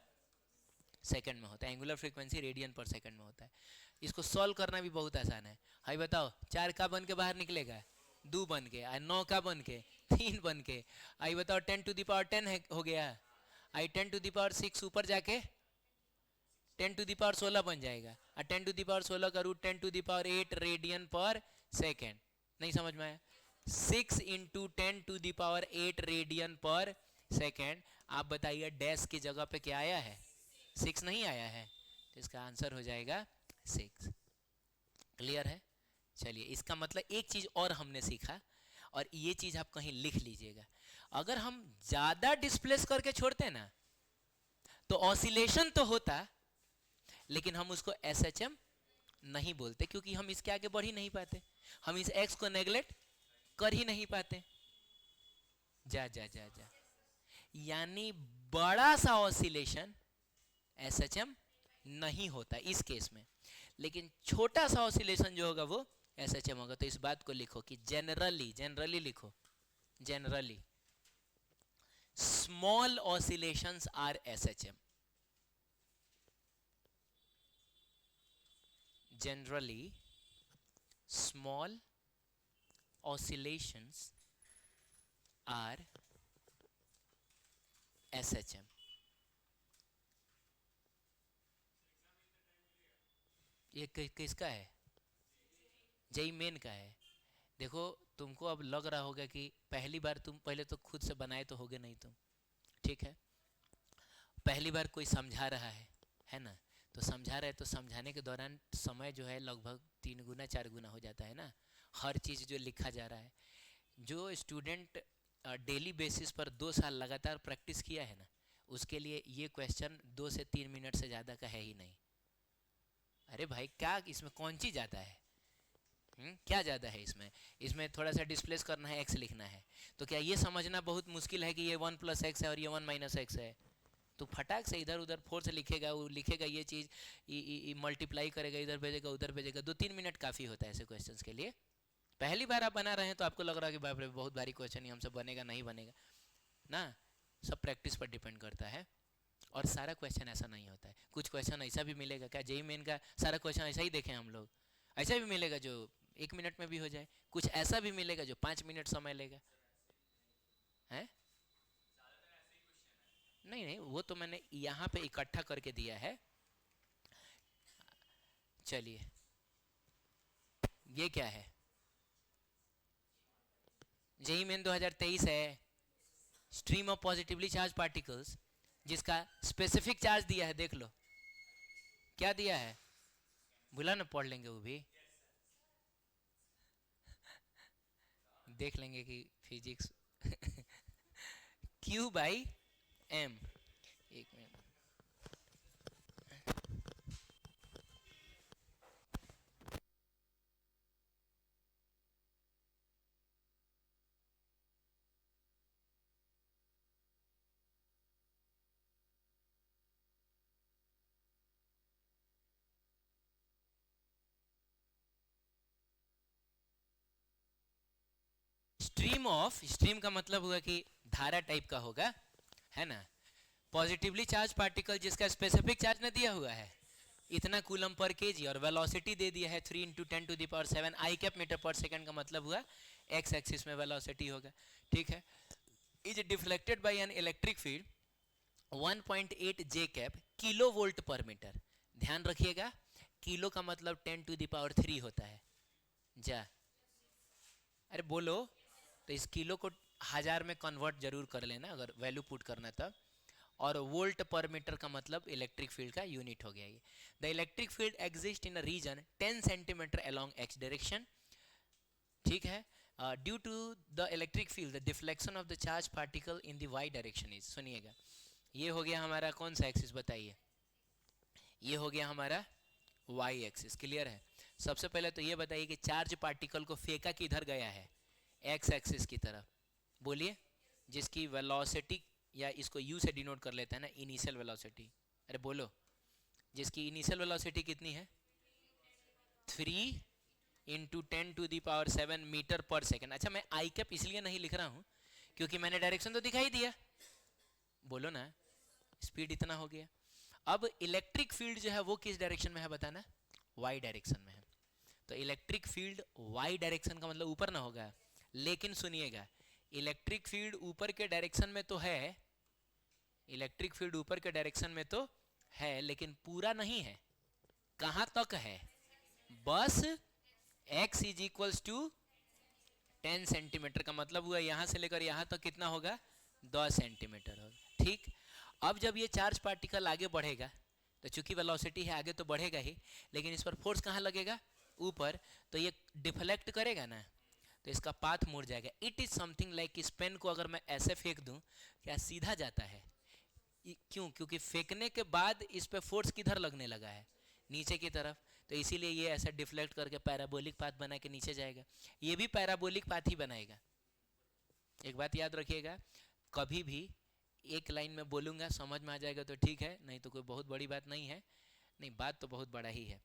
सेकंड में होता है, एंगुलर फ्रीक्वेंसी रेडियन पर सेकंड में होता है। इसको सॉल्व करना भी बहुत आसान है। हाई बताओ, 4 का बन के बाहर निकलेगा, 2 बन के, 9 का बन के, 3 बन के, आई बताओ 10 टू द पावर 10 हो गया, आई 10 टू द पावर 6 ऊपर जाके 10 टू द पावर 16 बन जाएगा, और 10 टू द पावर 16 का root 10 to the power 8 radian per second. नहीं समझ में आया, 6 into 10 to the power 8 radian per second. आप बताइए डैश की जगह पे क्या आया है, 6 नहीं आया है, तो इसका आंसर हो जाएगा 6। क्लियर है? चलिए, इसका मतलब एक चीज और हमने सीखा, और ये चीज आप कहीं लिख लीजिएगा, अगर हम ज्यादा डिस्प्लेस करके छोड़ते हैं ना तो ऑसिलेशन तो होता, लेकिन हम उसको SHM नहीं बोलते, क्योंकि हम इसके आगे बढ़ ही नहीं पाते, हम इस x को नेग्लेक्ट कर ही नहीं पाते। जा जा जा जा, यानी बड़ा सा ऑसिलेशन SHM नहीं होता इस केस में, लेकिन छोटा सा ऑसिलेशन जो होगा वो SHM होगा। तो इस बात को लिखो कि जनरली, जनरली लिखो, generally small oscillations are SHM। generally small oscillations are SHM। ये किसका है? जेई मेन का है। देखो, तुमको अब लग रहा होगा कि पहली बार तुम पहले तो खुद से बनाए तो होगे नहीं तुम, ठीक है, पहली बार कोई समझा रहा है ना, तो समझा रहा है तो समझाने के दौरान समय जो है लगभग 3 गुना 4 गुना हो जाता है ना, हर चीज़ जो लिखा जा रहा है। जो स्टूडेंट डेली बेसिस पर 2 साल लगातार प्रैक्टिस किया है ना, उसके लिए ये क्वेश्चन 2 से 3 मिनट से ज़्यादा का है ही नहीं। अरे भाई, क्या इसमें कौन चीज़ ज़्यादा है? क्या ज़्यादा है इसमें? इसमें थोड़ा सा डिस्प्लेस करना है, x लिखना है, तो क्या ये समझना बहुत मुश्किल है कि ये 1 + x है और ये 1 - x है? तो फटाक से इधर उधर 4 से लिखेगा, वो लिखेगा ये चीज़, मल्टीप्लाई करेगा, इधर भेजेगा उधर भेजेगा, 2-3 मिनट काफ़ी होता है ऐसे क्वेश्चंस के लिए। पहली बार आप बना रहे हैं तो आपको लग रहा है कि बाप रे बहुत भारी क्वेश्चन ही, हमसे बनेगा नहीं बनेगा ना, सब प्रैक्टिस पर डिपेंड करता है, और सारा क्वेश्चन ऐसा नहीं होता है। कुछ क्वेश्चन ऐसा भी मिलेगा, क्या जेईई मेन का सारा क्वेश्चन ऐसा ही देखें हम लोग? ऐसा भी मिलेगा जो 1 मिनट में भी हो जाए, कुछ ऐसा भी मिलेगा जो 5 मिनट समय लेगा, है? नहीं नहीं, वो तो मैंने यहाँ पे इकट्ठा करके दिया है। चलिए, ये क्या है? जेईई मेन 2023 है, stream of positively charge particles, जिसका स्पेसिफिक चार्ज दिया है, देख लो क्या दिया है, भूला ना, पढ़ लेंगे वो भी, देख लेंगे कि फिजिक्स Q बाई M। एक मिनट, स्ट्रीम का मतलब हुआ कि धारा टाइप का होगा, है ना। पॉजिटिवली चार्ज पार्टिकल जिसका स्पेसिफिक चार्ज न दिया हुआ है इतना कूलम पर केजी और वेलोसिटी दे दिया है 3 × 10⁻⁷ आई कैप मीटर पर सेकंड का मतलब हुआ एक्स एक्सिस में वेलोसिटी होगा, ठीक है। Is deflected by an electric field 1.8 J cap kilo volt पर मीटर। ध्यान रखिएगा किलो का मतलब 10⁻³ होता है। जा अरे बोलो, तो इस किलो को हजार में कन्वर्ट जरूर कर लेना अगर वैल्यू पुट करना तब। और वोल्ट पर मीटर का मतलब इलेक्ट्रिक फील्ड का यूनिट हो गया ये। The electric field exist in a region 10 centimetre along X direction, ठीक है। Due to the electric field the deflection of the charge particle in the Y direction is, सुनिएगा ये हो गया हमारा कौन सा एक्सिस बताइए, ये हो गया हमारा वाई एक्सिस, क्लियर है। सबसे पहले तो ये बताइए कि चार्ज पार्टिकल को फेंका किधर गया है, एक्स एक्सिस की तरफ, बोलिए, जिसकी वेलोसिटी या इसको यू से डिनोट कर लेते हैं ना, इनिशियल वेलोसिटी। अरे बोलो, जिसकी इनिशियल वेलोसिटी कितनी है 3 × 10⁻⁷ मीटर पर सेकंड। अच्छा मैं आई कैप इसलिए नहीं लिख रहा हूं क्योंकि मैंने डायरेक्शन तो दिखाई दिया, बोलो ना, स्पीड इतना हो गया। अब इलेक्ट्रिक फील्ड जो है वो किस डायरेक्शन में है बताना, वाई डायरेक्शन में है। तो इलेक्ट्रिक फील्ड वाई डायरेक्शन का मतलब ऊपर ना होगा, लेकिन सुनिएगा इलेक्ट्रिक फील्ड ऊपर के डायरेक्शन में तो है, इलेक्ट्रिक फील्ड ऊपर के डायरेक्शन में तो है लेकिन पूरा नहीं है। कहां तक है, बस x = 10 सेंटीमीटर का मतलब हुआ यहां से लेकर यहां तक कितना होगा 10 सेंटीमीटर होगा, ठीक। अब जब ये चार्ज पार्टिकल आगे बढ़ेगा तो चूंकि वेलोसिटी है आगे तो बढ़ेगा ही, लेकिन इस पर फोर्स कहां लगेगा ऊपर, तो ये डिफ्लेक्ट करेगा ना, तो इसका पाथ मुड़ जाएगा। इट इज समथिंग लाइक इस पेन को अगर मैं ऐसे फेंक दूं क्या सीधा जाता है, क्यों, क्योंकि फेंकने के बाद इस पे फोर्स किधर लगने लगा है नीचे की तरफ, तो इसीलिए ये ऐसा डिफ्लेक्ट करके पैराबोलिक पाथ बना के नीचे जाएगा, ये भी पैराबोलिक पाथ ही बनाएगा। एक बात याद रखिएगा, कभी भी एक लाइन में बोलूंगा समझ में आ जाएगा तो ठीक है, नहीं तो कोई बहुत बड़ी बात नहीं है, नहीं बात तो बहुत बड़ा ही है।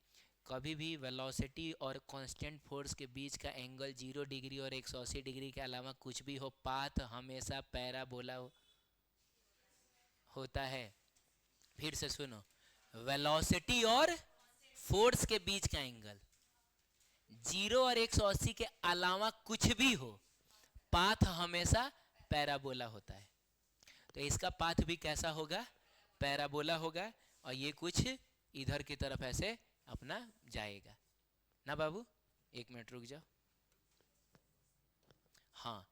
कभी भी वेलोसिटी और कांस्टेंट फोर्स के बीच का एंगल 0 डिग्री और 180 डिग्री के अलावा कुछ भी हो, पाथ हमेशा पैराबोला होता है। फिर से सुनो, वेलोसिटी और फोर्स के बीच का एंगल 0 और 180 के अलावा कुछ भी हो, पाथ हमेशा पैराबोला होता है। तो इसका पाथ भी कैसा होगा, पैराबोला होगा, और ये कुछ इधर की तरफ ऐसे अपना जाएगा ना बाबू, एक मिनट रुक जाओ, हाँ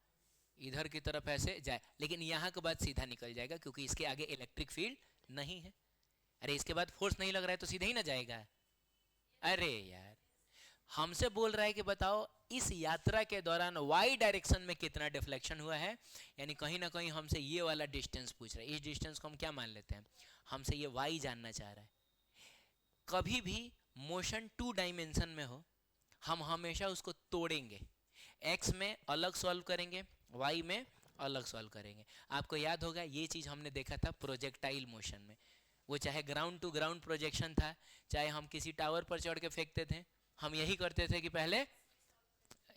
इधर की तरफ ऐसे जाए, लेकिन यहाँ के बाद सीधा निकल जाएगा क्योंकि इसके आगे इलेक्ट्रिक फील्ड नहीं है। अरे इसके बाद फोर्स नहीं लग रहा है तो सीधा ही ना जाएगा। अरे यार हमसे बोल रहा है कि बताओ इस यात्रा के दौरान वाई डायरेक्शन में कितना डिफ्लेक्शन हुआ है, यानी कहीं ना कहीं हमसे ये वाला डिस्टेंस पूछ रहा है। इस डिस्टेंस को हम क्या मान लेते हैं, हमसे ये वाई जानना चाह रहा है। कभी भी मोशन 2 डायमेंशन में हो हम हमेशा उसको तोड़ेंगे, एक्स में अलग सॉल्व करेंगे, वाई में अलग सॉल्व करेंगे। आपको याद होगा ये चीज हमने देखा था प्रोजेक्टाइल मोशन में, वो चाहे ग्राउंड टू ग्राउंड प्रोजेक्शन था, चाहे हम किसी टावर पर चढ़ के फेंकते थे, हम यही करते थे कि पहले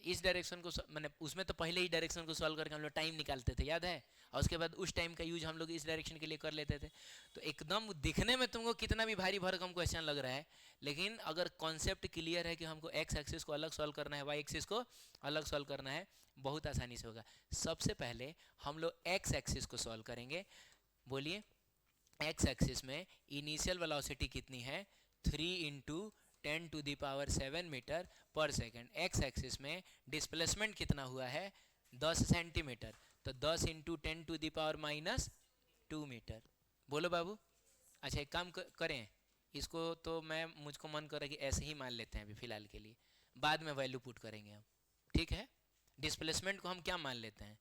इस डायरेक्शन को, मैंने उसमें तो पहले ही डायरेक्शन को सॉल्व करके हम लोग टाइम निकालते थे, याद है, और उसके बाद उस टाइम का यूज हम लोग इस डायरेक्शन के लिए कर लेते थे। तो एकदम दिखने में तुमको कितना भी भारी भरकम क्वेश्चन लग रहा है, लेकिन अगर कॉन्सेप्ट क्लियर है कि हमको एक्स एक्सिस को अलग सॉल्व करना है, वाई एक्सिस को अलग सॉल्व करना है, बहुत आसानी से होगा। सबसे पहले हम लोग एक्स एक्सिस को सॉल्व करेंगे, बोलिए एक्स एक्सिस में इनिशियल वेलोसिटी कितनी है 3 × 10⁻⁷ मीटर पर सेकंड, एक्स एक्सिस में डिस्प्लेसमेंट कितना हुआ है 10 सेंटीमीटर, तो 10 × 10⁻⁻² मीटर। बोलो बाबू। अच्छा एक काम करें, इसको तो मैं मुझको मन कर रहा है कि ऐसे ही मान लेते हैं अभी फिलहाल के लिए, बाद में वैल्यू पुट करेंगे हम, ठीक है। डिस्प्लेसमेंट को हम क्या मान लेते हैं,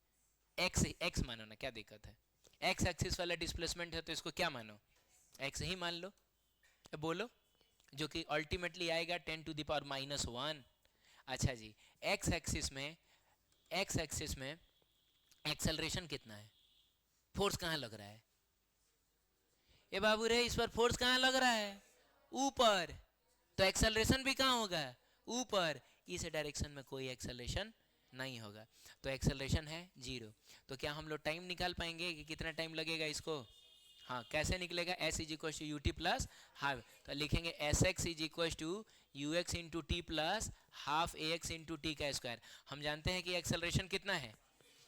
एक्स, एक्स मानो ना, क्या दिक्कत है, एक्स एक्सिस वाला डिस्प्लेसमेंट है तो इसको क्या मानो, एक्स ही मान लो। बोलो, जो कि अल्टीमेटली आएगा 10⁻⁻1। अच्छा जी, एक्स एक्सिस में एक्सेलरेशन कितना है, फोर्स कहाँ लग रहा है, ए बाबू रे इस पर फोर्स कहाँ लग रहा है, ऊपर, तो एक्सेलरेशन भी कहाँ होगा ऊपर, इस डायरेक्शन में कोई एक्सेलरेशन नहीं होगा। तो एक्सेलरेशन है 0। तो क्या हम लोग टाइम निकाल पाएंगे कि कितना टाइम लगेगा इसको? हाँ, कैसे निकलेगा? s is equal to U T plus half, तो लिखेंगे S X is equal to U X into T plus half A X into T का स्क्वायर। हम जानते हैं कि एक्सेलरेशन कितना है,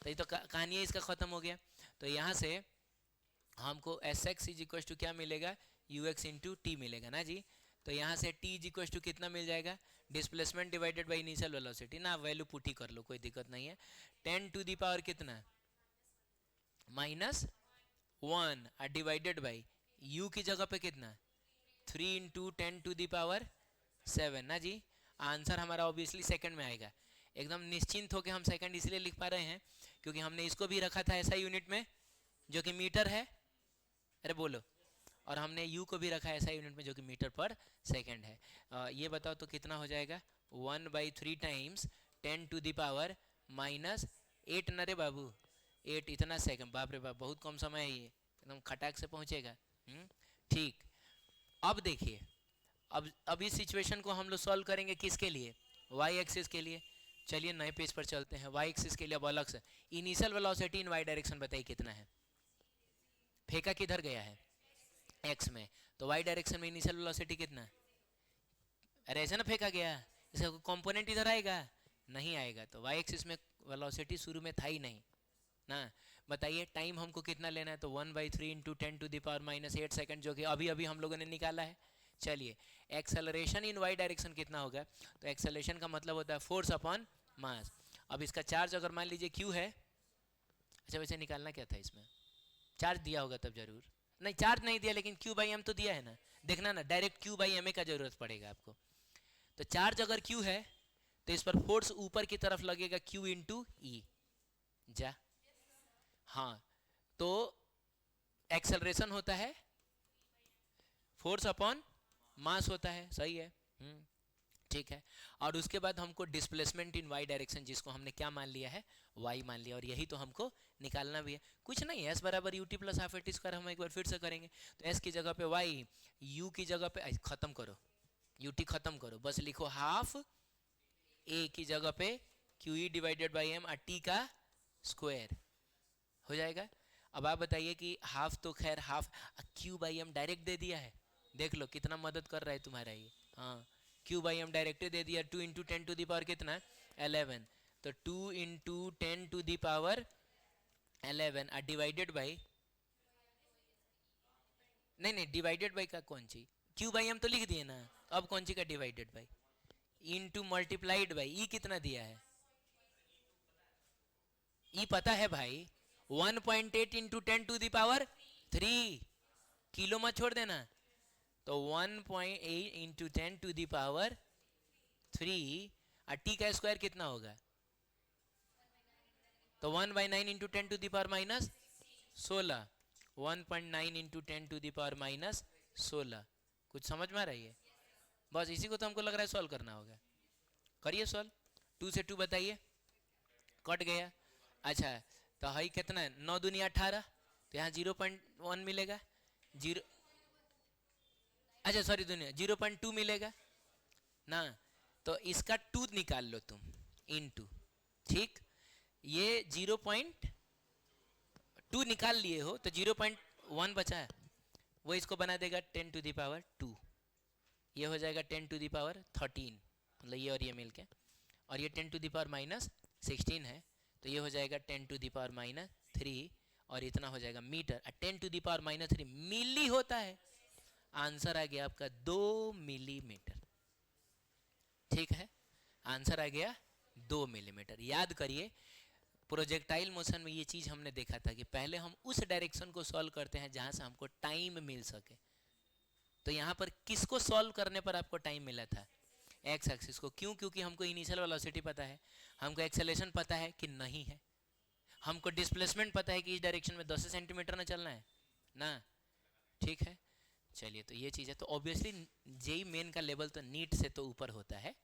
तो ये तो कहानी है इसका खत्म हो गया। तो यहाँ से हमको S X is equal to क्या मिलेगा? यू एक्स इंटू टी मिलेगा ना जी। तो यहाँ से t इज इक्वल टू कितना मिल जाएगा? Displacement divided by initial velocity ना, वैल्यू पुट ही कर लो, कोई दिक्कत नहीं है। 10 टू दी पावर कितना? -1 डिवाइडेड बाई u की जगह पे कितना? 3 इंटू 10 टू दी पावर 7 ना जी। आंसर हमारा ऑब्वियसली सेकंड में आएगा। एकदम निश्चिंत होकर हम सेकंड इसलिए लिख पा रहे हैं क्योंकि हमने इसको भी रखा था ऐसा यूनिट में जो कि मीटर है, अरे बोलो, और हमने u को भी रखा है ऐसा यूनिट में जो कि मीटर पर सेकंड है। ये बताओ तो कितना हो जाएगा? 1/3 टाइम्स 10 टू दी पावर -8 न रे बाबू, 8 इतना सेकंड, बाप रे बाप बहुत कम समय है ये, एकदम खटाक से पहुंचेगा। ठीक, अब देखिए, अब इस सिचुएशन को हम लोग सॉल्व करेंगे किसके लिए? वाई एक्सिस के लिए। चलिए नए पेज पर चलते हैं। वाई एक्सिस के लिए अब अलग से initial velocity in Y direction बताइए कितना है? फेंका किधर गया है? एक्स में, तो वाई डायरेक्शन में इनिशियल वेलोसिटी कितना है? अरे ऐसे ना फेंका गया, इसका कंपोनेंट इधर आएगा? नहीं आएगा। तो वाई एक्सिस में वेलोसिटी शुरू में था ही नहीं ना। बताइए टाइम हमको कितना लेना है? तो 1/3 into 10 to the power -8 second, जो कि अभी अभी हम लोगों ने निकाला है। चलिए, एक्सेलरेशन इन वाई डायरेक्शन कितना होगा? तो एक्सेलरेशन का मतलब होता है फोर्स अपॉन मास। अब इसका चार्ज अगर मान लीजिए q है, अच्छा वैसे निकालना क्या था इसमें? चार्ज दिया होगा तब जरूर, नहीं चार्ज नहीं दिया लेकिन q/m तो दिया है ना, देखना ना, डायरेक्ट q/ma का जरूरत पड़ेगा आपको। तो चार्ज अगर q है तो इस पर फोर्स ऊपर की तरफ लगेगा q इंटू ई जा। हाँ, तो एक्सेलरेशन होता है फोर्स अपॉन मास होता है, सही है। ठीक है। और उसके बाद हमको डिस्प्लेसमेंट इन वाई डायरेक्शन, जिसको हमने क्या मान लिया है? वाई मान लिया, और यही तो हमको निकालना भी है। कुछ नहीं है, एस बराबर you T plus half A T square, हम एक बार फिर से करेंगे। तो एस की जगह पे वाई, यू की जगह पे खत्म करो, यू टी खत्म करो, बस लिखो हाफ ए की जगह पे Q E divided by M T का स्क्वायर हो जाएगा। अब आप बताइए कि हाफ तो खैर half, Q by M direct दे दिया है, देख लो कितना मदद कर रहा है तुम्हारा ये। हाँ, क्यू बाई एम डायरेक्ट दे दिया। 2 इंटू 10 टू दी पावर कितना? 11। तो 2 into 10 to the power 11 divided by, नहीं नहीं डिवाइडेड बाई का कौन सी, क्यू बाई एम तो लिख दिए ना, अब कौन सी का divided by? Into multiplied by E कितना दिया है? ई पता है भाई, 1.8 into 10 to the power 3, kilo मत छोड़ देना। तो 1.8 इंटू 10 टू दी पावर 3 और टी का स्क्वायर कितना होगा? तो 1/9 into 10 to the power -16, 1.9 into 10 to the power -16। कुछ समझ में आ रही है? बस इसी को तो हमको लग रहा है सॉल्व करना होगा। करिए सॉल्व। 2 से 2 बताइए, कट गया। अच्छा, तो हाई कितना है? 9 दूनी 18, तो यहाँ 0.1 मिलेगा, जीरो, अच्छा सॉरी दुनिया 0.2 मिलेगा ना। तो इसका 2 निकाल लो तुम, इनटू, ठीक, ये 0.2 निकाल लिए हो तो 0.1 बचा है, वो इसको बना देगा 10 टू दी पावर 2, ये हो जाएगा 10 टू दी पावर 13, मतलब ये और ये मिलके, और ये 10 टू दी पावर -16 है, तो ये हो जाएगा 10 टू दी पावर -3, और इतना हो जाएगा मीटर। 10 टू दी पावर -3 मिली होता है। आंसर आ गया आपका 2 मिलीमीटर। ठीक है, आंसर आ गया 2 मिलीमीटर। याद करिए, प्रोजेक्टाइल मोशन में ये चीज हमने देखा था कि पहले हम उस डायरेक्शन को सॉल्व करते हैं जहां से हमको टाइम मिल सके। तो यहाँ पर किसको सॉल्व करने पर आपको टाइम मिला था? एक्स एक्सिस को। क्यों? क्योंकि हमको इनिशियल वेलोसिटी पता है, हमको एक्सेलरेशन पता है कि नहीं है, हमको डिस्प्लेसमेंट पता है कि इस डायरेक्शन में 10 सेंटीमीटर ना चलना है ना। ठीक है, चलिए, तो ये चीज़ है। तो ऑब्वियसली जेई मेन का लेवल तो नीट से तो ऊपर होता है।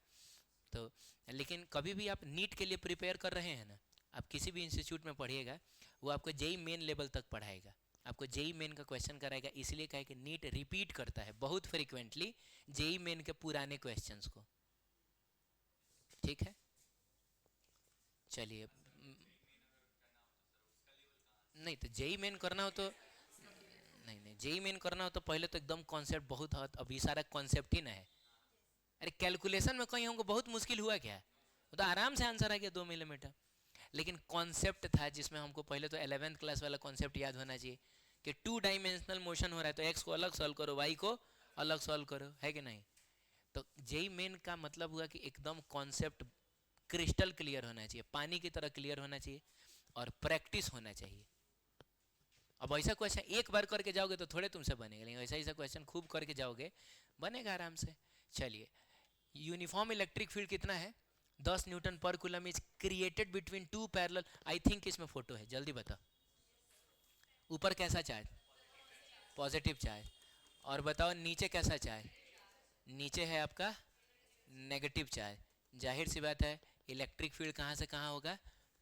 तो लेकिन कभी भी आप नीट के लिए प्रिपेयर कर रहे हैं ना, आप किसी भी इंस्टीट्यूट में पढ़िएगा, वो आपको जेई मेन लेवल तक पढ़ाएगा, आपको जेई मेन का क्वेश्चन कराएगा। इसलिए कहे कि नीट रिपीट करता है बहुत फ्रिक्वेंटली जेई मेन के पुराने क्वेश्चंस को। ठीक है, चलिए नहीं तो जेई मेन करना हो तो नहीं नहीं जेई मेन करना हो तो पहले तो एकदम कॉन्सेप्ट बहुत अभी सारा कॉन्सेप्ट ही ना है। अरे कैलकुलेशन में कहीं हमको बहुत मुश्किल हुआ क्या, वो तो आराम से आंसर आ गया 2 मिलीमीटर। लेकिन कॉन्सेप्ट था जिसमें हमको पहले तो 11th क्लास वाला कॉन्सेप्ट याद होना चाहिए कि 2 डायमेंशनल मोशन हो रहा है तो एक्स को अलग सॉल्व करो, वाई को अलग सॉल्व करो, है कि नहीं। तो जेई मेन का मतलब हुआ कि एकदम कॉन्सेप्ट क्रिस्टल क्लियर होना चाहिए, पानी की तरह क्लियर होना चाहिए और प्रैक्टिस होना चाहिए। अब ऐसा क्वेश्चन एक बार करके जाओगे तो थोड़े तुमसे बनेगा, लेकिन ऐसा ऐसा क्वेश्चन खूब करके जाओगे बनेगा आराम से। चलिए, यूनिफॉर्म इलेक्ट्रिक फील्ड कितना है, 10 न्यूटन पर coulomb is created between two parallel. I think इसमें फोटो है, जल्दी बताओ। ऊपर कैसा चार्ज, पॉजिटिव चार्ज, और बताओ नीचे कैसा चार्ज, नीचे है आपका नेगेटिव चार्ज। जाहिर सी बात है इलेक्ट्रिक फील्ड कहाँ से कहाँ होगा,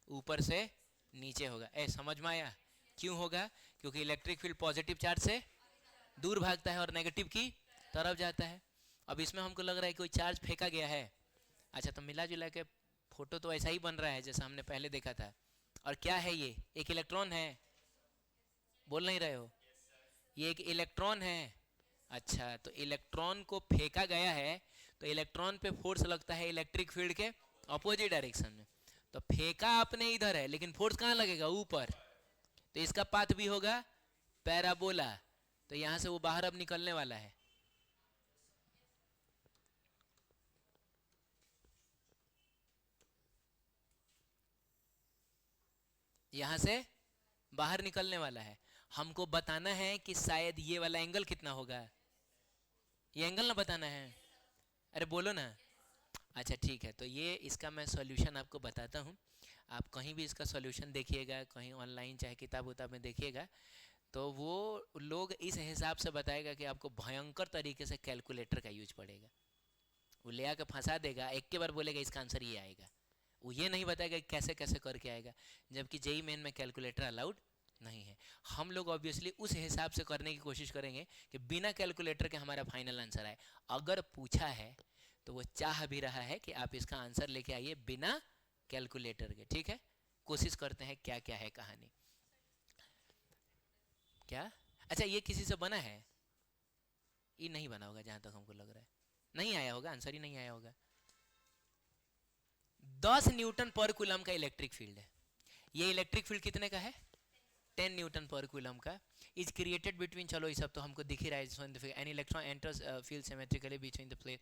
ऊपर से नीचे होगा। समझ में आया क्यों होगा, क्योंकि इलेक्ट्रिक फील्ड पॉजिटिव चार्ज से दूर भागता है और नेगेटिव की तरफ जाता है। अब इसमें हमको लग रहा है कोई चार्ज फेंका गया है। अच्छा, तो मिला जुला के फोटो तो ऐसा ही बन रहा है जैसा हमने पहले देखा था। और क्या है ये, एक इलेक्ट्रॉन है, बोल नहीं रहे हो, ये एक इलेक्ट्रॉन है। अच्छा, तो इलेक्ट्रॉन को फेंका गया है तो इलेक्ट्रॉन पे फोर्स लगता है इलेक्ट्रिक फील्ड के अपोजिट डायरेक्शन में। तो फेंका आपने इधर है लेकिन फोर्स कहाँ लगेगा, ऊपर। तो इसका पाथ भी होगा पैराबोला, तो यहां से वो बाहर अब निकलने वाला है। यहां से बाहर निकलने वाला है। हमको बताना है कि शायद ये वाला एंगल कितना होगा, ये एंगल ना बताना है। अरे बोलो ना। अच्छा ठीक है, तो ये इसका मैं सॉल्यूशन आपको बताता हूँ। आप कहीं भी इसका सॉल्यूशन देखिएगा, कहीं ऑनलाइन चाहे किताब उताब में देखिएगा, तो वो लोग इस हिसाब से बताएगा कि आपको भयंकर तरीके से कैलकुलेटर का यूज पड़ेगा। वो ले आकर फंसा देगा, एक के बार बोलेगा इसका आंसर ये आएगा, वो ये नहीं बताएगा कि कैसे कैसे करके आएगा, जबकि जेई मेन में कैलकुलेटर अलाउड नहीं है। हम लोग ऑब्वियसली उस हिसाब से करने की कोशिश करेंगे कि बिना कैलकुलेटर के हमारा फाइनल आंसर आए। अगर पूछा है तो वो चाह भी रहा है कि आप इसका आंसर लेके आइए बिना कैलकुलेटर के, ठीक है। कोशिश करते हैं क्या क्या है कहानी। क्या, अच्छा ये किसी से बना है, ये नहीं बना होगा जहां तक हमको लग रहा है, नहीं आया होगा, आंसर ही नहीं आया होगा। 10 न्यूटन पर कूलम का इलेक्ट्रिक फील्ड है। ये इलेक्ट्रिक फील्ड कितने का है, 10 न्यूटन पर कूलम का। इज क्रिएटेड बिटवीन, चलो ये सब तो हमको दिख ही रहा है, an electron enters field symmetrically between the plate.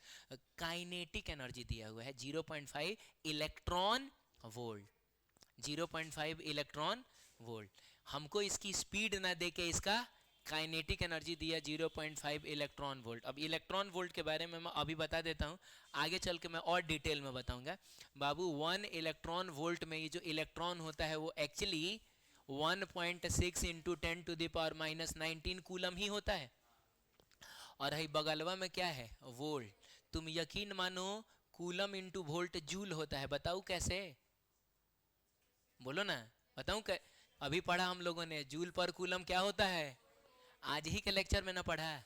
Kinetic energy दिया हुआ है 0.5 इलेक्ट्रॉन वोल्ट, 0.5 इलेक्ट्रॉन वोल्ट। हमको इसकी स्पीड ना देके इसका काइनेटिक एनर्जी दिया 0.5 इलेक्ट्रॉन वोल्ट। अब इलेक्ट्रॉन वोल्ट के बारे में मैं अभी बता देता हूँ, आगे चल के मैं और डिटेल में बताऊंगा। बाबू 1 इलेक्ट्रॉन वोल्ट में ये जो इलेक्ट्रॉन होता है वो एक्चुअली 1.6 इंटू 10⁻⁻19 कूलम ही होता है। और है बगलवा में क्या है, वोल्ट। तुम यकीन मानो कूलम इंटू वोल्ट जूल होता है, बताओ कैसे, बोलो ना, बताऊं क्या। अभी पढ़ा हम लोगों ने जूल पर कूलम क्या होता है, आज ही के लेक्चर में ना पढ़ा।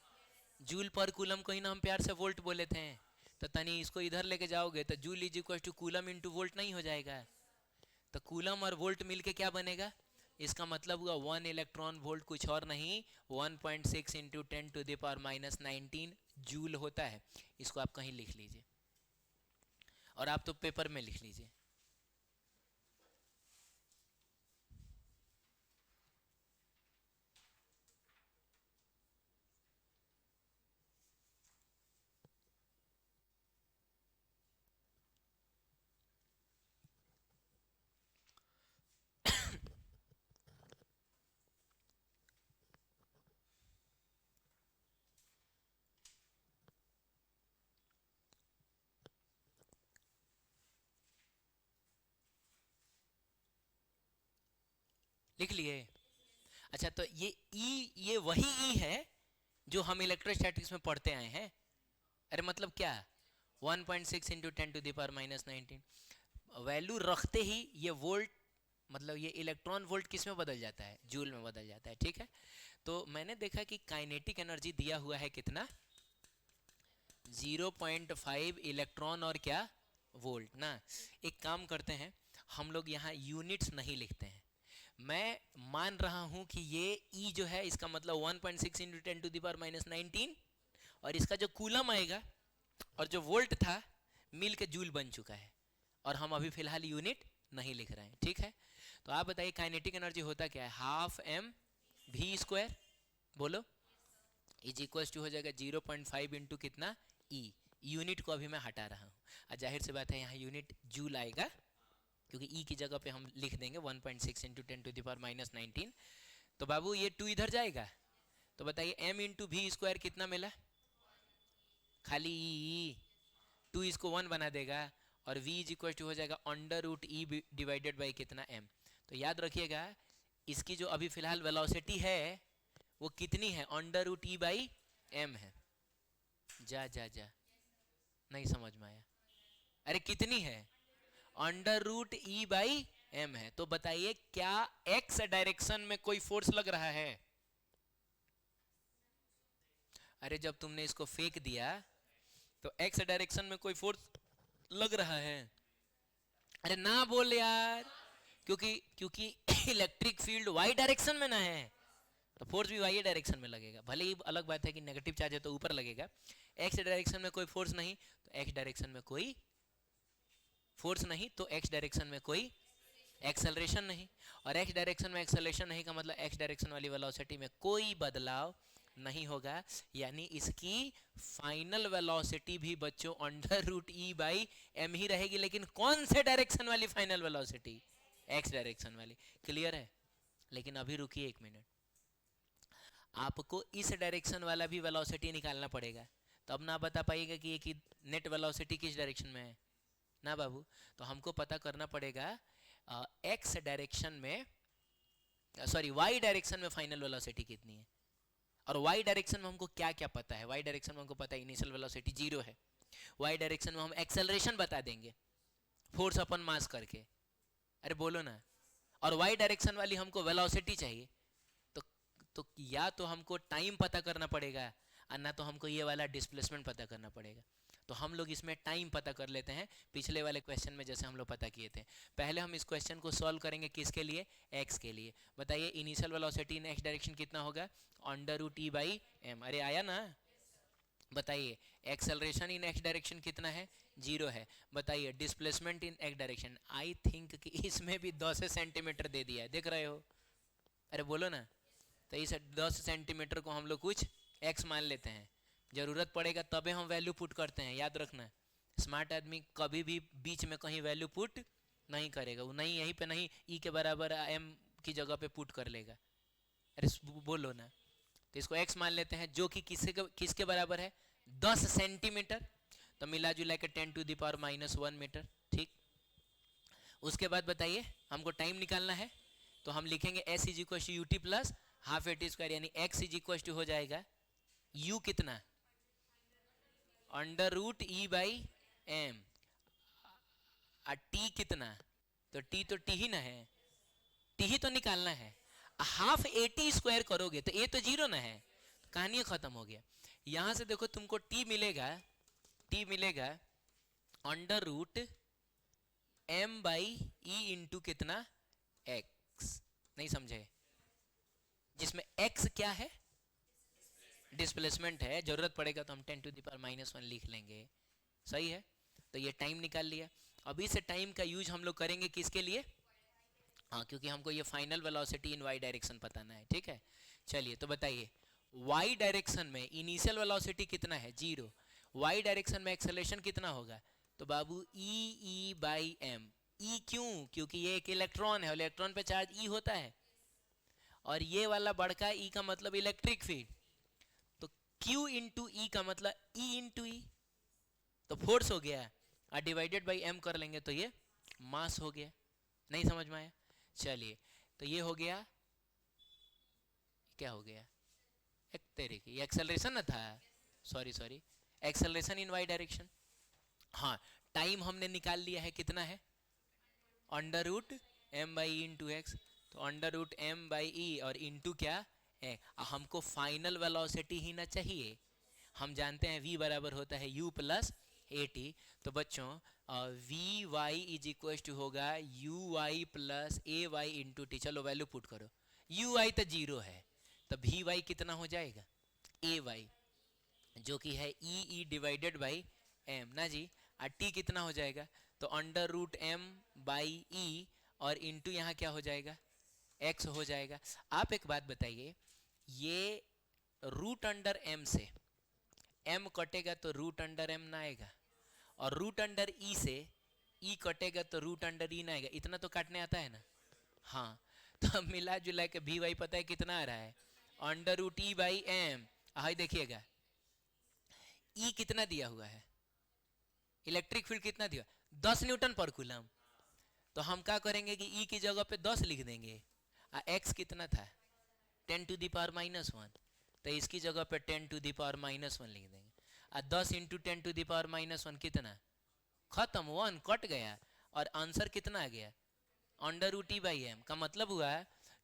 जूल पर कूलम को ही ना हम प्यार से वोल्ट बोले थे। तो तनी इसको इधर लेके जाओगे तो joule is equal to coulomb into volt नहीं हो जाएगा। तो कूलम और वोल्ट मिलके क्या बनेगा, इसका मतलब हुआ 1 इलेक्ट्रॉन वोल्ट कुछ और नहीं 1.6 इंटू 10⁻⁻19 जूल होता है। इसको आप कहीं लिख लीजिए, और आप तो पेपर में लिख लीजिए। लिख लिए। अच्छा, तो ये ई, ये वही ई है जो हम इलेक्ट्रोस्टैटिक्स में पढ़ते आए हैं। अरे मतलब क्या, 1.6 इंटू 10⁻⁻19 वैल्यू रखते ही ये वोल्ट, मतलब ये इलेक्ट्रॉन वोल्ट किस में बदल जाता है, जूल में बदल जाता है, ठीक है। तो मैंने देखा कि काइनेटिक एनर्जी दिया हुआ है कितना, 0.5 इलेक्ट्रॉन और क्या वोल्ट ना। एक काम करते हैं, हम लोग यहाँ यूनिट्स नहीं लिखते हैं। मैं मान रहा हूं कि ये ई जो है इसका मतलब 1.6 into 10 to the power minus 19, और इसका जो कूलम आएगा और जो वोल्ट था मिल के जूल बन चुका है, और हम अभी फिलहाल यूनिट नहीं लिख रहे हैं, ठीक है। तो आप बताइए काइनेटिक एनर्जी होता क्या है, हाफ एम वी स्क्वायर, बोलो, इज इक्वल टू हो जाएगा 0.5 इंटू कितना ई। यूनिट को अभी मैं हटा रहा हूँ, और जाहिर सी बात है यहाँ यूनिट जूल आएगा, क्योंकि ई की जगह पे हम लिख देंगे 1.6 into 10 to the power minus 19। तो बाबू ये 2 इधर जाएगा, तो बताइए m इंटू वी स्क्वायर कितना मिला, खाली ई, 2 इसको 1 बना देगा, और v इज इक्वल टू हो जाएगा under root E divided by कितना m। तो याद रखिएगा इसकी जो अभी फिलहाल वेलोसिटी है वो कितनी है, under root E by m है। जा जा जा, नहीं समझ में आया, अरे कितनी है, under root E by M है। तो बताइए क्या एक्स डायरेक्शन में कोई फोर्स लग रहा है, अरे जब तुमने इसको फेंक दिया तो एक्स डायरेक्शन में कोई फोर्स लग रहा है, अरे ना बोल यार, क्योंकि इलेक्ट्रिक फील्ड वाई डायरेक्शन में ना है, तो फोर्स भी वाई डायरेक्शन में लगेगा। भले ही अलग बात है कि नेगेटिव चार्ज है तो ऊपर लगेगा, एक्स डायरेक्शन में कोई फोर्स नहीं तो एक्स डायरेक्शन में कोई फोर्स नहीं, तो एक्स डायरेक्शन में कोई एक्सेलरेशन नहीं, और एक्स डायरेक्शन में एक्सेलरेशन नहीं का मतलब एक्स डायरेक्शन वाली वेलोसिटी में कोई बदलाव नहीं होगा, यानी इसकी फाइनल वेलोसिटी भी बच्चों under root E by M ही रहेगी। लेकिन कौन से डायरेक्शन वाली फाइनल वेलोसिटी, एक्स डायरेक्शन वाली। क्लियर है? लेकिन अभी रुकिए 1 मिनट, आपको इस डायरेक्शन वाला भी वेलोसिटी निकालना पड़ेगा, तब ना बता पाइएगा कि ये नेट वेलोसिटी किस डायरेक्शन में है ना बाबू। तो हमको पता करना पड़ेगा एक्स डायरेक्शन में, सॉरी वाई डायरेक्शन में फाइनल वेलोसिटी कितनी है, और वाई डायरेक्शन में हमको क्या क्या पता है। वाई डायरेक्शन में हमको पता है इनिशियल वेलोसिटी 0 है, वाई डायरेक्शन में हम एक्सेलरेशन बता देंगे फोर्स अपन मास करके, अरे बोलो ना, और वाई डायरेक्शन वाली हमको वेलोसिटी चाहिए, तो या तो हमको टाइम पता करना पड़ेगा और ना तो हमको ये वाला डिस्प्लेसमेंट पता करना पड़ेगा। तो हम लोग इसमें टाइम पता कर लेते हैं, पिछले वाले क्वेश्चन में जैसे हम लोग पता किए थे। पहले हम इस क्वेश्चन को सॉल्व करेंगे किसके लिए, एक्स के लिए। बताइए initial velocity in X direction कितना होगा, under root E by M, अरे आया ना। बताइए एक्सेलरेशन इन एक्स डायरेक्शन कितना है, 0 है। बताइए displacement in X direction, I think कि इसमें भी 10 सेंटीमीटर दे दिया है, देख रहे हो, अरे बोलो ना। तो इस 10 सेंटीमीटर को हम लोग कुछ x मान लेते हैं, जरूरत पड़ेगा तबे हम वैल्यू पुट करते हैं, याद रखना। स्मार्ट आदमी कभी भी बीच में कहीं वैल्यू पुट नहीं करेगा, वो नहीं यहीं पे नहीं e के बराबर m की जगह पे पुट कर लेगा, अरे बोलो ना। तो इसको x मान लेते हैं जो कि किसके बराबर है, 10 सेंटीमीटर, तो मिला जुला के 10 to the power minus 1 metre, ठीक। उसके बाद बताइए हमको टाइम निकालना है, तो हम लिखेंगे s is equal to ut plus half A T square, यानी x इज इक्वल टू हो जाएगा u कितना, under root E by M, और t कितना, तो t तो t ही ना है, t ही तो निकालना है। हाफ ए टी स्क्वायर करोगे तो a तो 0 ना है, कहानी खत्म हो गया। यहां से देखो तुमको t मिलेगा under root m by E into कितना x, नहीं समझे, जिसमें x क्या है, डिस्प्लेसमेंट है, जरूरत पड़ेगा तो हम 10 टू द पावर माइनस 1 लिख लेंगे, सही है। तो ये टाइम निकाल लिया। अभी से टाइम का यूज हम लोग करेंगे किसके लिए, हाँ, क्योंकि हमको ये final velocity in Y direction बताना है, ठीक है। चलिए तो बताइए वाई डायरेक्शन में इनिशियल वेलोसिटी कितना है, 0, वाई डायरेक्शन में एक्सेलरेशन कितना होगा, तो बाबू ई बाई एम। ई क्यों, क्योंकि ये एक इलेक्ट्रॉन है, इलेक्ट्रॉन पे चार्ज ई होता है, और ये वाला बड़का ई का मतलब इलेक्ट्रिक फील्ड, तो Q इंटू ई का मतलब E इंटू ई, तो फोर्स हो गया, और डिवाइडेड बाई m कर लेंगे तो ये मास हो गया। नहीं समझ में आया? चलिए तो ये हो गया, क्या हो गया, एक तरीके ये एक्सेलरेशन ना था, sorry acceleration in Y direction. हाँ, टाइम हमने निकाल लिया है, कितना है, under root M by E into X, तो under root M by E और इंटू क्या है, हमको फाइनल वेलोसिटी ही ना चाहिए, हम जानते हैं v बराबर होता है u प्लस 80। तो बच्चों V Y is equal to होगा U Y plus A Y into T. चलो वैल्यू पुट करो। यू वाई तो जीरो है, तो वी वाई कितना हो जाएगा, ए वाई जो कि है ई डिवाइडेड बाई एम ना जी। और टी कितना हो जाएगा, तो under root M by E और इंटू यहाँ क्या हो जाएगा, एक्स हो जाएगा। आप एक बात बताइए, ये रूट अंडर एम से एम कटेगा तो रूट अंडर एम ना आएगा, और रूट अंडर ई से ई कटेगा तो रूट अंडर ई ना आएगा। इतना तो काटने आता है ना। हाँ, तो मिला जुला के भी वाई पता है कितना आ रहा है, under root E by M. हाई देखिएगा ई कितना दिया हुआ है, इलेक्ट्रिक फील्ड कितना दिया, 10 न्यूटन पर कूलम। तो हम क्या करेंगे कि ई की जगह पे 10 लिख देंगे, एक्स कितना था 10 टू द पावर -1, तो इसकी जगह पे 10 टू द पावर -1 लिख देंगे। 10 इंटू 10 टू द पावर -1 कितना, खत्म, 1 कट गया और आंसर कितना आ गया, under root E by M. का मतलब हुआ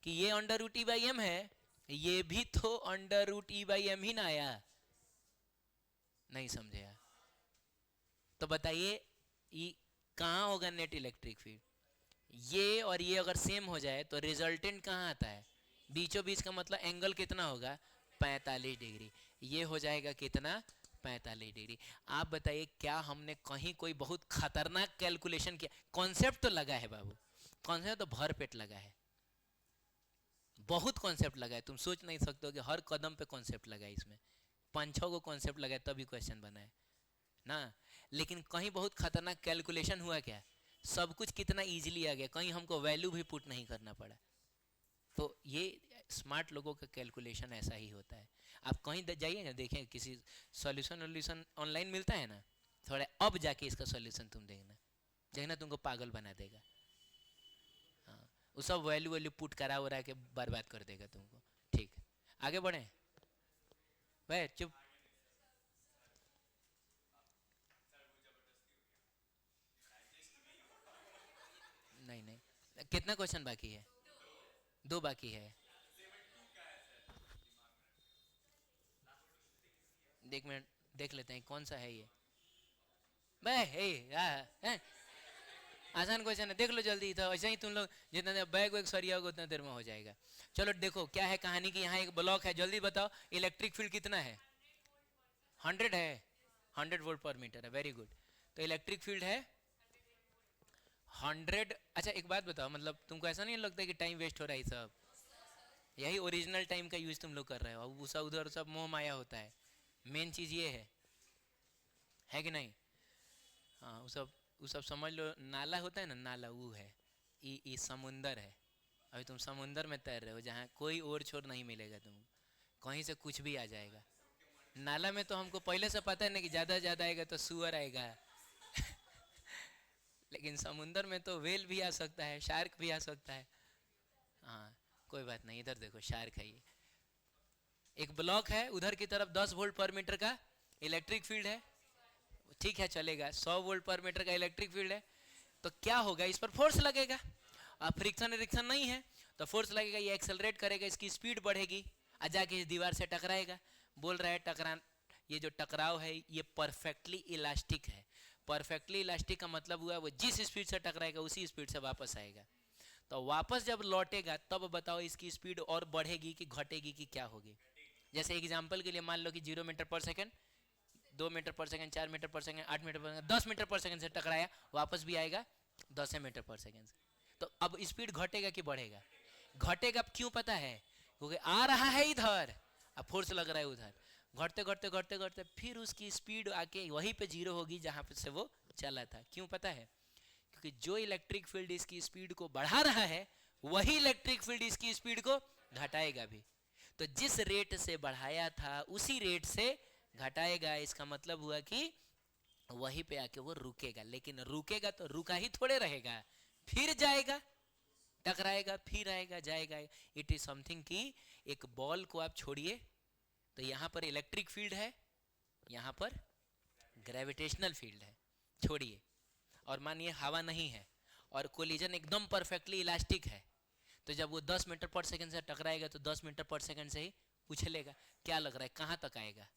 कि ये under root E by M है, ये भी तो under root E by M ही ना आया। नहीं समझे यार, तो बताइए ये कहाँ होगा नेट इलेक्ट्रिक फील्ड, ये और ये अगर सेम हो जाए तो रिजल्टेंट कहाँ आता है, बीचों बीच का मतलब एंगल कितना होगा 45 डिग्री। ये हो जाएगा कितना 45 डिग्री। आप बताइए क्या हमने कहीं कोई बहुत खतरनाक कैलकुलेशन किया, कॉन्सेप्ट तो लगा है बाबू, कॉन्सेप्ट तो भर पेट लगा है, बहुत कॉन्सेप्ट लगा है। तुम सोच नहीं सकते हो कि हर कदम पे कॉन्सेप्ट लगा है, इसमें 5-6 को कॉन्सेप्ट लगा है तभी क्वेश्चन बना है ना। लेकिन कहीं बहुत खतरनाक कैलकुलेशन हुआ क्या, सब कुछ कितना इजीली आ गया, कहीं हमको वैल्यू भी पुट नहीं करना पड़ा। तो ये स्मार्ट लोगों का कैलकुलेशन ऐसा ही होता है। आप कहीं जाइए ना, देखें किसी सॉल्यूशन ऑनलाइन मिलता है ना, थोड़ा अब जाके इसका सॉल्यूशन तुम देखना तुमको पागल बना देगा। हाँ, वो सब वैल्यू पुट करा वरा के बर्बाद कर देगा तुमको। ठीक, आगे बढ़े भाई, चुप। नहीं नहीं, कितना क्वेश्चन बाकी है, 2 बाकी है। देख मिनट देख लेते हैं कौन सा है ये। आसान क्वेश्चन है, देख लो जल्दी, तो ऐसे ही तुम लोग जितना देर बैग वैग सरिया होगा उतना देर में हो जाएगा। चलो देखो क्या है कहानी की, यहाँ एक ब्लॉक है, जल्दी बताओ इलेक्ट्रिक फील्ड कितना है, 100 है, 100 वोल्ट पर मीटर है, वेरी गुड। तो इलेक्ट्रिक फील्ड है 100। अच्छा एक बात बताओ, मतलब तुमको ऐसा नहीं लगता कि टाइम वेस्ट हो रहा है सब, यही ओरिजिनल टाइम का यूज तुम लोग कर रहे हो, वो सब उधर सब मोह माया होता है, मेन चीज ये है कि नहीं। हाँ, वो सब समझ लो, नाला होता है ना, नाला वो है, ये समुंदर है। अभी तुम समुंदर में तैर रहे हो जहाँ कोई और छोर नहीं मिलेगा तुमको, कहीं से कुछ भी आ जाएगा। नाला में तो हमको पहले से पता है ना कि ज़्यादा ज़्यादा आएगा तो सुअर आएगा लेकिन समुंदर में तो वेल भी आ सकता है, शार्क भी आ सकता है। हाँ कोई बात नहीं, इधर देखो शार्क है, ये एक ब्लॉक है, उधर की तरफ 10 वोल्ट पर मीटर का इलेक्ट्रिक फील्ड है, ठीक है चलेगा, 100 वोल्ट पर मीटर का इलेक्ट्रिक फील्ड है। तो क्या होगा, इस पर फोर्स लगेगा, अब फ्रिक्शन रिक्शन नहीं है तो फोर्स लगेगा, ये एक्सेलरेट करेगा, इसकी स्पीड बढ़ेगी और जाके इस दीवार से टकराएगा। बोल रहा है टकरा, ये जो टकराव है ये परफेक्टली इलास्टिक है। परफेक्टली इलास्टिक का मतलब हुआ वो जिस स्पीड से टकराएगा उसी स्पीड से वापस आएगा। तो वापस जब लौटेगा तब बताओ इसकी स्पीड और बढ़ेगी कि घटेगी कि क्या होगी। जैसे एग्जांपल के लिए मान लो कि 0 मीटर पर सेकंड, 2 मीटर पर सेकंड, 4 मीटर पर सेकंड, 8 मीटर पर सेकंड, 10 मीटर पर सेकंड से टकराया, वापस भी आएगा 10 मीटर पर सेकंड से। तो अब स्पीड घटेगा कि बढ़ेगा, घटेगा। क्यों पता है, क्योंकि आ रहा है इधर, अब फोर्स लग रहा है उधर, घटते घटते घटते घटते फिर उसकी स्पीड आके वहीं पे जीरो होगी जहां पे से वो चला था। क्यों पता है, क्योंकि जो इलेक्ट्रिक फील्ड इसकी स्पीड को बढ़ा रहा है वही इलेक्ट्रिक फील्ड इसकी स्पीड को घटाएगा भी। तो जिस रेट से बढ़ाया था उसी रेट से घटाएगा, इसका मतलब हुआ कि वहीं पे आके वो रुकेगा। लेकिन रुकेगा तो रुका ही थोड़े रहेगा, फिर जाएगा, टकराएगा, फिर आएगा, जाएगा। इट इज समथिंग कि एक बॉल को आप छोड़िए तो यहाँ पर इलेक्ट्रिक फील्ड है, यहाँ पर ग्रेविटेशनल फील्ड है, छोड़िए, और मानिए हवा नहीं है और कोलिजन एकदम परफेक्टली इलास्टिक है, तो जब वो 10 मीटर पर सेकंड से टकराएगा तो 10 मीटर पर सेकंड से ही उछलेगा। क्या लग रहा है कहाँ तक आएगा,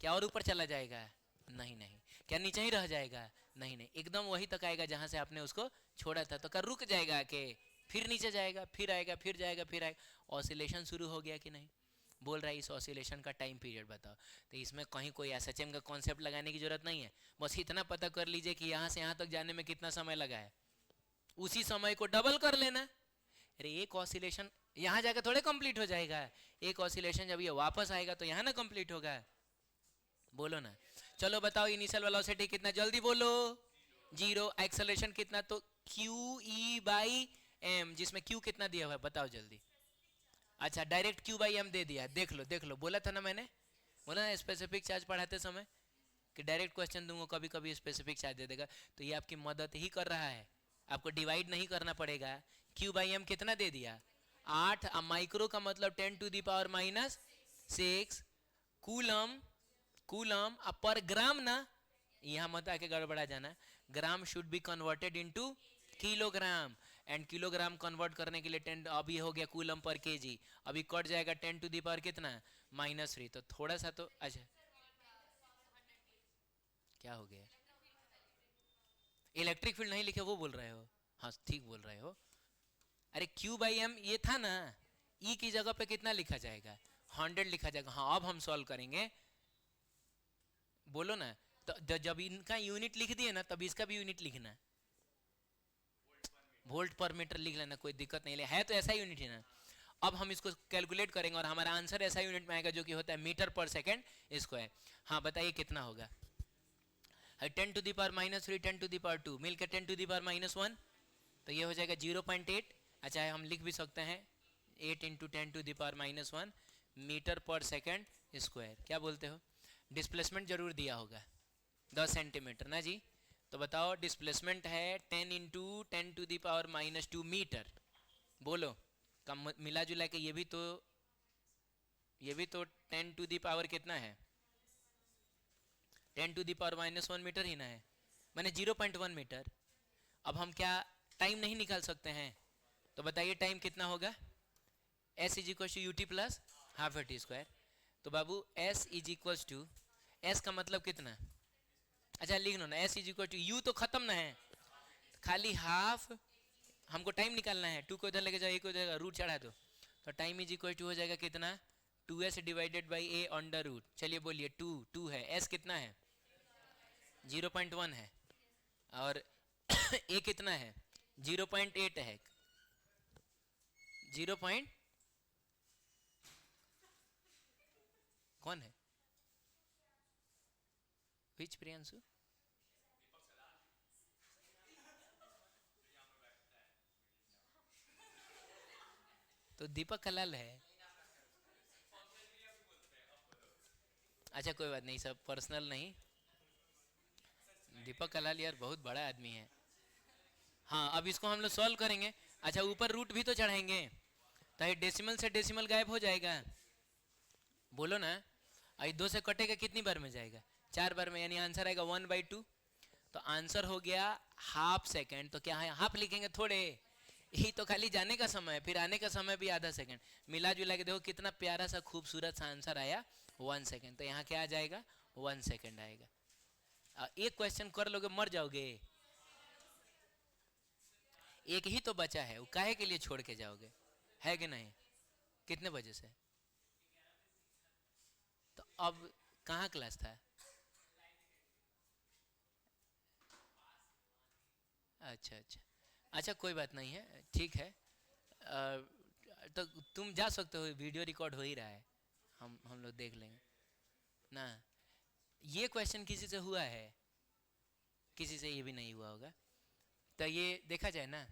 क्या और ऊपर चला जाएगा, नहीं नहीं, क्या नीचे ही रह जाएगा? नहीं नहीं, एकदम वही तक आएगा जहां से आपने उसको छोड़ा था। तो क्या रुक जाएगा कि फिर नीचे जाएगा, फिर आएगा, फिर जाएगा, फिर आएगा? ऑसिलेशन शुरू हो गया कि नहीं? बोल रहा है इस ऑसिलेशन का टाइम पीरियड बताओ। तो इसमें कहीं कोई एसएचएम का कॉन्सेप्ट लगाने की जरूरत नहीं है, बस इतना पता कर लीजिए कि यहाँ से यहाँ तक जाने में कितना समय लगा है, उसी समय को डबल कर लेना। अरे एक ऑसिलेशन यहाँ जाकर थोड़े कंप्लीट हो जाएगा, एक ऑसिलेशन जब ये वापस आएगा तो यहाँ ना कंप्लीट होगा। बोलो ना। चलो बताओ इनिशियल वेलोसिटी कितना, जल्दी बोलो। 0। एक्सेलरेशन कितना? तो क्यू ई बाई एम, जिसमें क्यू कितना दिया हुआ है बताओ जल्दी। अच्छा डायरेक्ट क्यू बाई एम दे दिया, देख लो देख लो, बोला था ना मैंने, बोला ना स्पेसिफिक चार्ज पढ़ाते समय कि डायरेक्ट क्वेश्चन दूंगा कभी कभी स्पेसिफिक चार्ज दे देगा। तो ये आपकी मदद ही कर रहा है, आपको डिवाइड नहीं करना पड़ेगा। क्यू बाई एम कितना दे दिया? 8। माइक्रो का मतलब 10⁻⁻⁶ कूलम, कूलम पर ग्राम ना, यहाँ मत आके गड़बड़ा जाना। Gram should be converted into kilogram, and kilogram convert करने के लिए 10, अभी हो गया कूलम पर केजी, अभी कट जाएगा 10⁻⁻ कितना? -3। तो थोड़ा सा तो अच्छा क्या हो गया? इलेक्ट्रिक फील्ड नहीं लिखे वो बोल रहे हो? हाँ ठीक बोल रहे हो। अरे क्यू बाई एम ये था ना, ई की जगह पे कितना लिखा जाएगा? 100 लिखा जाएगा। हाँ अब हम सॉल्व करेंगे, बोलो ना। तो जब इनका यूनिट लिख दिए ना तब इसका भी यूनिट लिखना, वोल्ट पर मीटर लिख लेना, कोई दिक्कत नहीं है, तो ऐसा यूनिट है ना। अब हम इसको कैलकुलेट करेंगे और हमारा आंसर ऐसा यूनिट में आएगा जो कि होता है मीटर पर सेकेंड स्क्वायर। हाँ बताइए कितना होगा? 10⁻³ 10⁻², मिलकर 10⁻⁻1, तो ये हो जाएगा 0.8। अच्छा हम लिख भी सकते हैं 8 × 10⁻⁻1 मीटर पर सेकेंड स्क्वायर। क्या बोलते हो? डिस्प्लेसमेंट जरूर दिया होगा 10 सेंटीमीटर ना जी। तो बताओ डिस्प्लेसमेंट है 10 × 10⁻⁻2 मीटर। बोलो कम मिला जुला के ये भी तो 10 कितना है? 10⁻⁻1 मीटर ही ना है, मैंने 0.1 मीटर। अब हम क्या टाइम नहीं निकाल सकते हैं? तो बताइए टाइम कितना होगा? S = ut + ½ t²। तो बाबू S = S का मतलब कितना? अच्छा लिख लो ना, S = u तो खत्म ना है, खाली हाफ, हमको टाइम निकालना है। 2 को इधर लेके जाओ, a को इधर रूट चढ़ा दो, तो टाइम = हो जाएगा कितना? 2s / a√। चलिए बोलिए 2 है, s कितना है? 0.1 है, और a कितना है? 0.8 है। 0. कौन है? विच प्रियांशु? तो दीपक कलाल है। अच्छा कोई बात नहीं, सब पर्सनल नहीं। दीपक कलाल यार बहुत बड़ा आदमी है। हाँ अब इसको हम लोग सॉल्व करेंगे। अच्छा ऊपर रूट भी तो चढ़ाएंगे, तो ये डेसिमल से डेसिमल गायब हो जाएगा। बोलो ना। आई 2 से कटेगा कितनी बार में जाएगा? 4 बार में, यानी आंसर आएगा 1/2। तो आंसर हो गया ½ सेकेंड। तो क्या है, हाफ लिखेंगे थोड़े, यही तो खाली जाने का समय, फिर आने का समय भी ½ सेकेंड। मिला जुला के देखो कितना प्यारा सा खूबसूरत सा आंसर आया 1 सेकेंड। तो यहाँ क्या आ जाएगा? 1 सेकेंड आएगा। एक क्वेश्चन कर लोगे मर जाओगे, एक ही तो बचा है, वो काहे के लिए छोड़ के जाओगे? है कि नहीं? कितने बजे से? तो अब कहाँ क्लास था? अच्छा अच्छा अच्छा कोई बात नहीं है, ठीक है। तो तुम जा सकते हो, वीडियो रिकॉर्ड हो ही रहा है, हम लोग देख लेंगे ना। ये क्वेश्चन किसी से हुआ है? किसी से ये भी नहीं हुआ होगा। तो ये देखा जाए ना,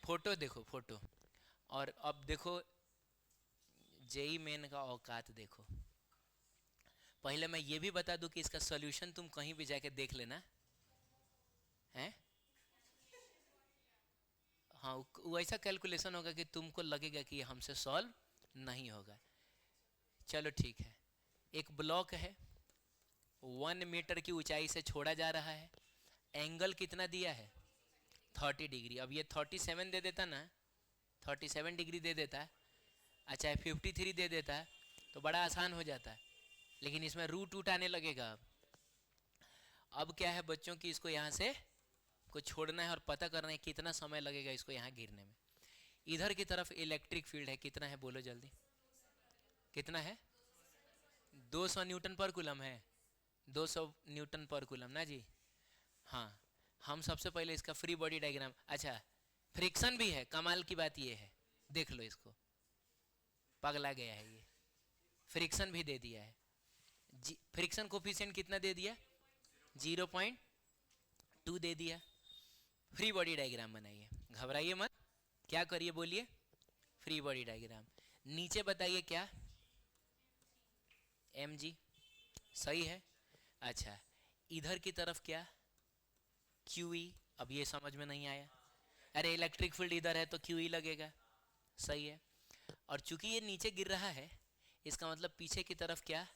फोटो देखो फोटो, और अब देखो जेई मेन का औकात देखो। पहले मैं ये भी बता दूं कि इसका सॉल्यूशन तुम कहीं भी जाके देख लेना है। हाँ वो ऐसा कैलकुलेशन होगा कि तुमको लगेगा कि हमसे सॉल्व नहीं होगा। चलो ठीक है, एक ब्लॉक है 1 मीटर की ऊंचाई से छोड़ा जा रहा है, एंगल कितना दिया है? 30 डिग्री। अब ये 37 दे देता ना, 37 डिग्री दे देता, अच्छा 53 दे देता, तो बड़ा आसान हो जाता है। लेकिन इसमें रूट आने लगेगा, अब क्या है बच्चों की, इसको यहाँ से को छोड़ना है और पता करना है कितना समय लगेगा इसको यहाँ गिरने में। इधर की तरफ इलेक्ट्रिक फील्ड है, कितना है बोलो जल्दी, कितना है? 200 न्यूटन पर कूलम है, 200 न्यूटन पर कूलम ना जी। हाँ, हम सबसे पहले इसका फ्री बॉडी डायग्राम, अच्छा फ्रिक्शन भी है, कमाल की बात ये है, देख लो इसको, पगला गया है ये, फ्रिक्शन भी दे दिया है। फ्रिक्शन कोफिशिएंट कितना दे दिया? 0.2 दे दिया। फ्री बॉडी डायग्राम बनाइए, घबराइए मत, क्या करिए बोलिए, फ्री बॉडी डायग्राम। नीचे बताइए क्या? mg, सही है। अच्छा, इधर की तरफ क्या? QE। अब ये समझ में नहीं आया, अरे इलेक्ट्रिक फील्ड इधर है तो QE लगेगा, सही है। और चूंकि ये नीचे गिर रहा है, इसका मतलब पीछे की तरफ क्या?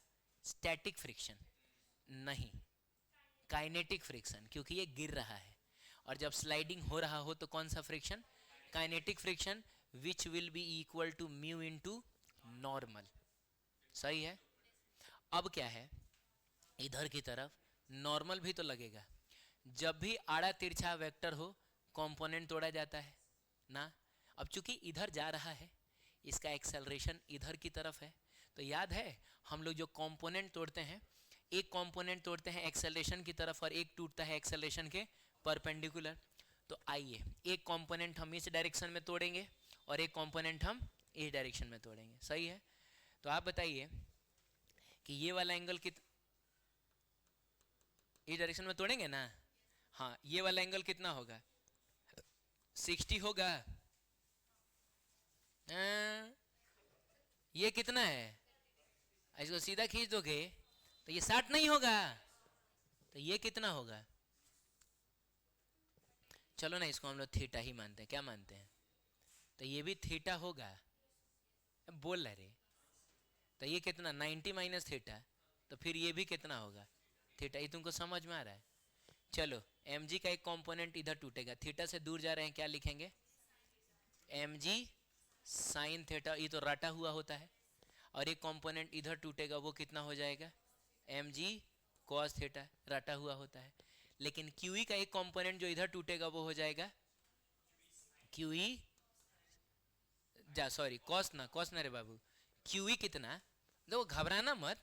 स्टैटिक फ्रिक्शन नहीं, काइनेटिक फ्रिक्शन, क्योंकि ये गिर रहा है। और जब स्लाइडिंग हो रहा हो तो कौन सा friction? Kinetic friction, which will be equal to mu into normal, सही है। अब क्या है, इधर की तरफ नॉर्मल भी तो लगेगा। जब भी आड़ा तिरछा वेक्टर हो, कंपोनेंट तोड़ा जाता है ना। अब चूंकि इधर जा रहा है, इसका एक्सेलरेशन इधर की तरफ है, तो याद है हम लोग जो कंपोनेंट तोड़ते हैं, एक कंपोनेंट तोड़ते हैं एक्सेलरेशन की तरफ और एक टूटता है एक्सेलरेशन के परपेंडिकुलर। तो आइए एक कंपोनेंट हम इस डायरेक्शन में तोड़ेंगे और एक कंपोनेंट हम इस डायरेक्शन में तोड़ेंगे, सही है। तो आप बताइए कि ये वाला एंगल इस डायरेक्शन में तोड़ेंगे ना, हाँ, ये वाला एंगल कितना होगा? 60 होगा। ये कितना है? इसको सीधा खींच दोगे तो ये 60 नहीं होगा, तो ये कितना होगा? चलो ना, इसको हम लोग थीटा ही मानते हैं, क्या मानते हैं? तो ये भी थीटा होगा, बोल रहे। तो ये कितना? 90 माइनस थीटा, तो फिर ये भी कितना होगा? थीटा। ये तुमको समझ में आ रहा है? चलो, mg का एक कंपोनेंट इधर टूटेगा, थीटा से दूर जा रहे हैं, क्या लिखेंगे? mg साइन थीटा, ये तो रटा हुआ होता है। और एक कंपोनेंट इधर टूटेगा, वो कितना हो जाएगा? mg cos थीटा, रटा हुआ होता है। लेकिन QE का एक कंपोनेंट जो इधर टूटेगा वो हो जाएगा QE, सॉरी cos ना रे बाबू, QE कितना? देखो घबराना मत,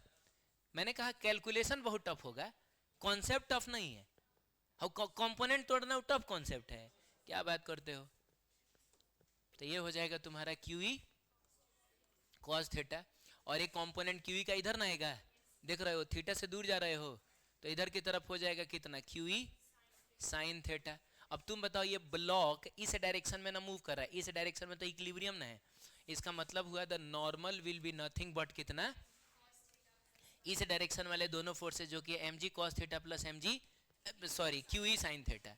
मैंने कहा कैलकुलेशन बहुत टफ होगा, कॉन्सेप्ट टफ नहीं है। कंपोनेंट तोड़ना टफ कॉन्सेप्ट है, क्या बात करते हो। तो ये हो जाएगा तुम्हारा QE cos थीटा, और एक कंपोनेंट QE का इधर ना आएगा, देख रहे हो थीटा से दूर जा रहे हो, तो इधर की तरफ हो जाएगा कितना? QE sin theta. अब तुम बताओ, ये ब्लॉक इस डायरेक्शन में ना मूव कर रहा है, इस डायरेक्शन में तो इक्विलिब्रियम ना है, इसका मतलब हुआ the normal will be nothing but कितना? इस डायरेक्शन वाले दोनों फोर्सेस जो कि mg cos theta plus QE sin theta,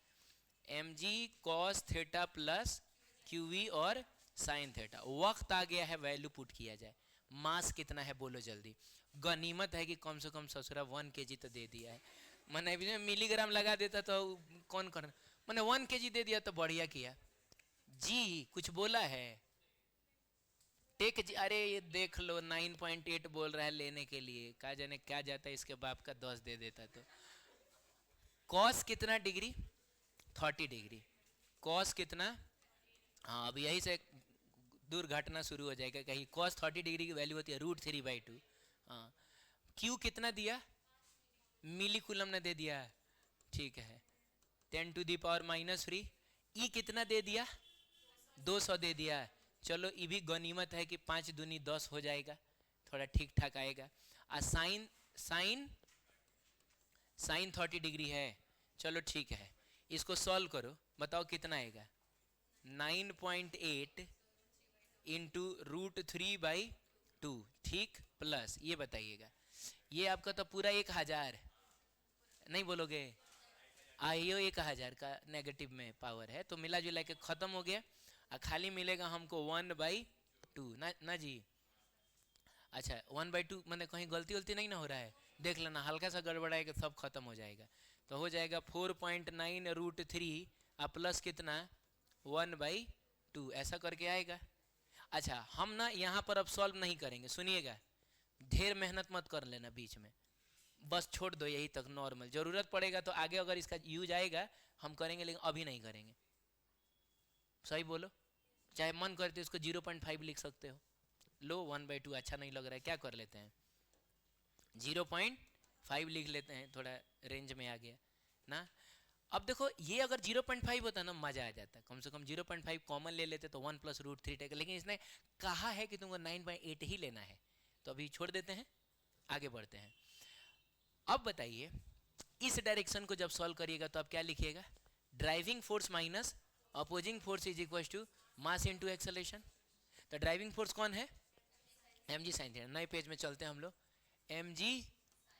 mg cos theta plus QE और sin थीटा। वक्त आ गया है वैल्यू पुट किया जाए। मास कितना है बोलो जल्दी। गनीमत है कि कम से कम ससुरा 1 kg तो दे दिया है, मैंने मिलीग्राम लगा देता तो कौन करना, मैंने 1 kg दे दिया तो बढ़िया किया जी। कुछ बोला है टेक जी? अरे ये देख लो 9.8 बोल रहा है लेने के लिए, कहा जाने क्या जाता है, इसके बाप का 10 दे देता। तो कॉस कितना डिग्री? 30 डिग्री। कॉस कितना? हाँ, अब यही से दुर्घटना शुरू हो जाएगा, कहीं कॉस 30 डिग्री की वैल्यू होती है √3/2। हाँ, क्यू कितना दिया? मिली कूलम ने दे दिया, ठीक है, 10⁻⁻3। ई कितना दे दिया? 200 दे दिया। चलो ये भी गनीमत है कि 5 दूनी 10 हो जाएगा, थोड़ा ठीक ठाक आएगा। आ साइन साइन साइन 30 डिग्री है, चलो ठीक है, इसको सॉल्व करो, बताओ कितना आएगा? 9.8 इंटू √3/2, ठीक, प्लस ये बताइएगा, ये आपका तो पूरा 1000 नहीं बोलोगे? आइयो 1000 का नेगेटिव में पावर है, तो मिला जुला के खत्म हो गया, खाली मिलेगा हमको 1/2 ना जी। अच्छा 1/2 मैंने कहीं गलती गलती नहीं ना हो रहा है, देख लेना, हल्का सा गड़बड़ाएगा सब खत्म हो जाएगा। तो हो जाएगा 4.9 √3 प्लस कितना? 1/2, ऐसा करके आएगा। अच्छा हम ना यहाँ पर अब सॉल्व नहीं करेंगे, सुनिएगा, ढेर मेहनत मत कर लेना बीच में, बस छोड़ दो यही तक नॉर्मल, जरूरत पड़ेगा तो आगे अगर इसका यूज आएगा हम करेंगे, लेकिन अभी नहीं करेंगे। सही बोलो, चाहे मन करते इसको 0.5 लिख सकते हो। लो 1/2 अच्छा नहीं लग रहा है, क्या कर लेते हैं 0.5 लिख लेते हैं, थोड़ा रेंज में आ गया ना। अब देखो ये अगर 0.5 होता ना मजा आ जाता, कम से कम 0.5 कॉमन ले लेते तो 1+√3 टेक, लेकिन इसने कहा है कि तुमको 9/8 ही लेना है, तो अभी छोड़ देते हैं, आगे बढ़ते हैं। अब बताइए इस डायरेक्शन को जब सॉल्व करिएगा तो आप क्या लिखिएगा, driving force minus opposing force is equal to mass into acceleration. तो ड्राइविंग फोर्स कौन है, mg sin थीटा, नए पेज में चलते हैं हम लोग, mg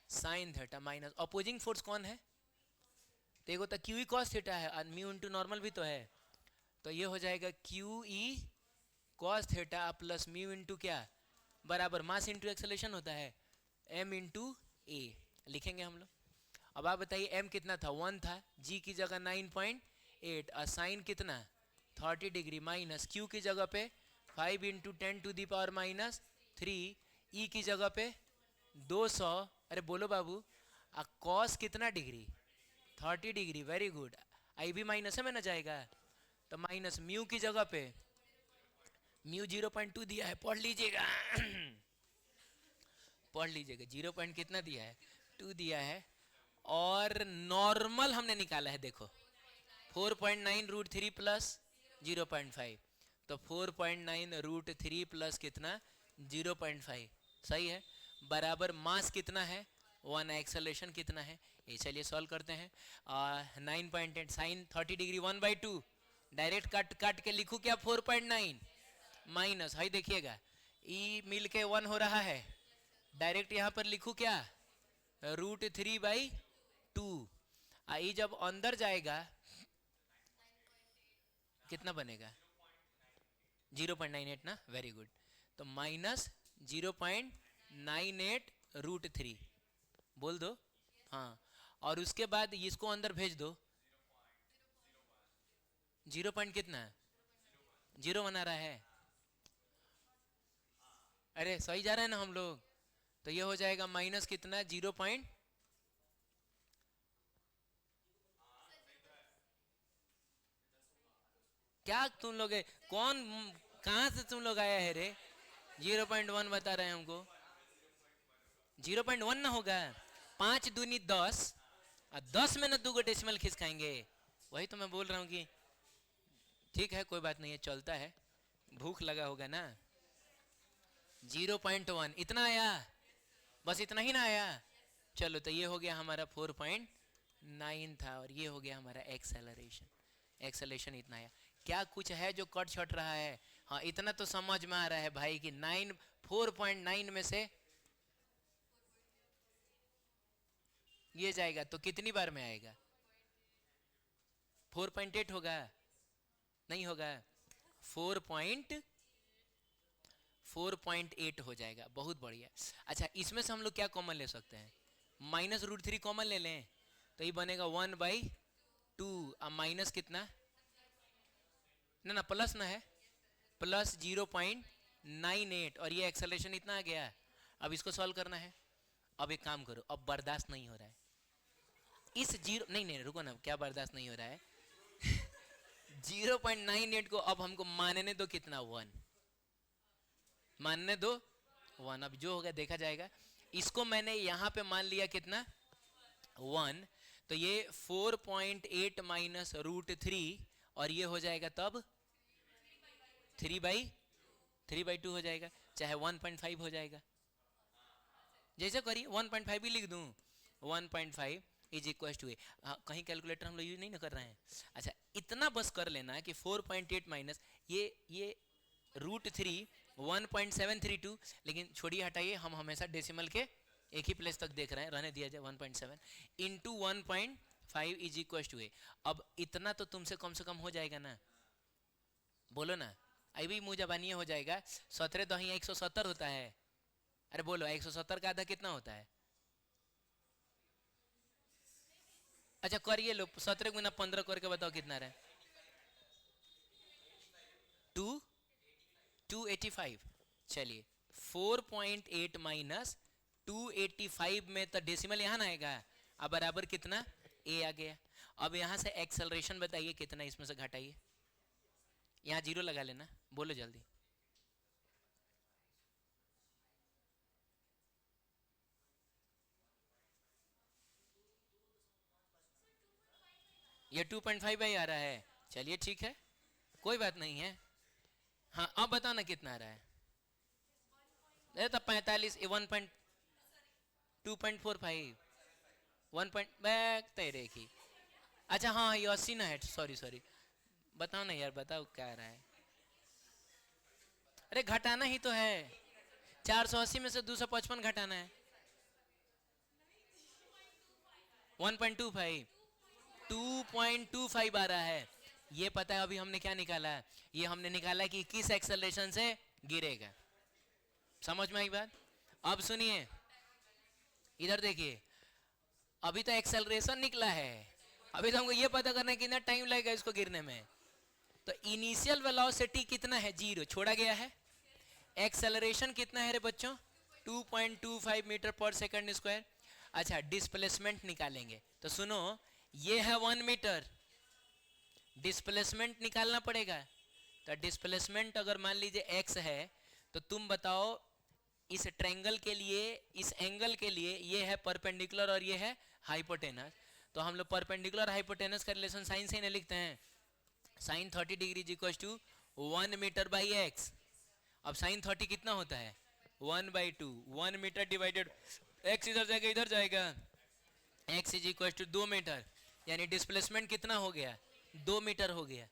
sin theta minus opposing force कौन है, देखो तो क्यू ई कॉस थीटा है और म्यू इंटू नॉर्मल भी तो है, तो ये हो जाएगा Q E cos theta plus mu into क्या बराबर मास इंटू एक्सेलरेशन होता है m इंटू ए, लिखेंगे हम लोग। अब आप बताइए m कितना था 1 था, g की जगह 9.8 और साइन कितना 30 डिग्री माइनस q की जगह पे 5 इंटू 10⁻³ e की जगह पे 200, अरे बोलो बाबू, कॉस कितना डिग्री 30 डिग्री, वेरी गुड, आई भी माइनस में ना जाएगा, तो माइनस म्यू की जगह पे म्यू 0.2 दिया है, पढ़ लीजिएगा पढ़ लीजिएगा 0 पॉइंट कितना दिया है 2 दिया है, और नॉर्मल हमने निकाला है देखो 4.9√3 प्लस 0.5, तो 4.9√3 प्लस कितना 0.5, सही है, बराबर मास कितना है 1, एक्सेलरेशन कितना है, ये चलिए सॉल्व करते हैं। 9.8 साइन 30 डिग्री 1/2, डायरेक्ट काट काट के लिखूँ क्या 4.9 माइनस, हाई देखिएगा ई मिल के 1 हो रहा है, डायरेक्ट यहाँ पर लिखूँ क्या √3/2, ई जब अंदर जाएगा कितना बनेगा 0.98 ना, वेरी गुड, तो माइनस 0.98√3 बोल दो, हाँ, और उसके बाद इसको अंदर भेज दो, 0 पॉइंट कितना 0 बना रहा है, अरे सही जा रहा है ना हम लोग, तो ये हो जाएगा माइनस कितना 0 पॉइंट, क्या तुम लोग कौन कहाँ से तुम लोग आया है रे, 0.1 बता रहे हैं हमको, 0.1 ना होगा, 5 दूनी 10 और 10 में ना 2 गो डेसिमल खिसकाएंगे, वही तो मैं बोल रहा हूँ कि ठीक है कोई बात नहीं है, चलता है, भूख लगा होगा ना। 0.1 इतना आया, बस इतना ही ना आया, चलो तो ये हो गया हमारा 4.9 था, और ये हो गया हमारा एक्सेलरेशन, एक्सेलरेशन इतना आया, क्या कुछ है जो कट छट रहा है, हाँ इतना तो समझ में आ रहा है भाई कि 4.9 में से ये जाएगा तो कितनी बार में आएगा 4.8 होगा, नहीं होगा 4.8 हो जाएगा, बहुत बढ़िया। अच्छा इसमें से हम लोग क्या कॉमन ले सकते हैं, -√3 कॉमन ले लें, तो ये बनेगा 1/2, अब माइनस कितना ना ना प्लस ना है, प्लस 0.98, और ये एक्सेलरेशन इतना आ गया, अब इसको सॉल्व करना है। अब एक काम करो, अब बर्दाश्त नहीं हो रहा है इस जीरो, नहीं नहीं रुको ना, क्या बर्दाश्त नहीं हो रहा है 0.98 को अब हमको मानने दो कितना 1, मानने दो 1, अब जो होगा देखा जाएगा, इसको मैंने यहाँ पे मान लिया कितना 1, तो ये 4.8 माइनस √3, और ये हो जाएगा तब 3/2 हो जाएगा, चाहे 1.5 हो जाएगा, जैसे करिए 1.5 भी लिख दूं, 1.5 इज इक्वल टू ए, कहीं कैलकुलेटर हम लोग यूज नहीं ना कर रहे हैं। अच्छा इतना बस कर लेना कि 4.8 माइनस ये √3 1.732, लेकिन छोड़िए हटाइए, हम हमेशा डेसिमल के एक ही प्लेस तक देख रहे हैं, रहने दिया जाए 1.7 इंटू 1.5 इज इक्वल टू ए। अब इतना तो तुमसे कम से कम हो जाएगा ना, बोलो ना, अभी मुँह जबानिया हो जाएगा, 17 दही 170 होता है, अरे बोलो 170 का आधा कितना होता है, अच्छा करिए लो 17 गुना 15 करके बताओ कितना रहे, 285, चलिए 4.8 माइनस 285 में तो डेसिमल यहाँ ना आएगा, अब बराबर कितना a आ गया। अब यहाँ से एक्सेलरेशन बताइए कितना, इसमें से घटाइए, यहाँ जीरो लगा लेना, बोलो जल्दी। ये 2.5 आ रहा है, चलिए ठीक है, कोई बात नहीं है। हाँ अब बताओ ना कितना आ रहा है। अरे तो 45 2.45 1 बैक तेरे की। अच्छा हाँ ये 80 ना है, सॉरी सॉरी, बताओ ना यार, बताओ क्या आ रहा है। अरे घटाना ही तो है, 480 में से 255 घटाना है। 1.25 2.25 आ रहा है। ये पता है अभी हमने क्या निकाला है, ये हमने निकाला है कि किस एक्सेलरेशन से गिरेगा। समझ में आई बात। अब सुनिए इधर देखिए, अभी तो एक्सेलरेशन निकला है, अभी तो हमको ये पता करना है कितना टाइम लगेगा इसको गिरने में। तो इनिशियल वेलोसिटी कितना है, 0 छोड़ा गया है। एक्सेलरेशन कितना है रे बच्चों, 2.25 मीटर पर सेकंड स्क्वायर। अच्छा डिस्प्लेसमेंट निकालेंगे, तो सुनो ये है 1 मीटर, डिस्प्लेसमेंट निकालना पड़ेगा। तो डिस्प्लेसमेंट अगर मान लीजिए x है, तो तुम बताओ इस ट्रायंगल के लिए, इस एंगल के लिए ये है परपेंडिकुलर और ये है हाइपोटेनस। तो हम लोग परपेंडिकुलर हाइपोटेनस का रिलेशन साइन से नहीं लिखते हैं, sine 30 degree equal to 1 metre by X. अब साइन 30 कितना होता है, 1/2, 1 मीटर डिवाइडेड एक्स इधर जाएगा इधर जाएगा, X is equal to 2 metre, यानी डिस्प्लेसमेंट कितना हो गया, 2 मीटर हो गया।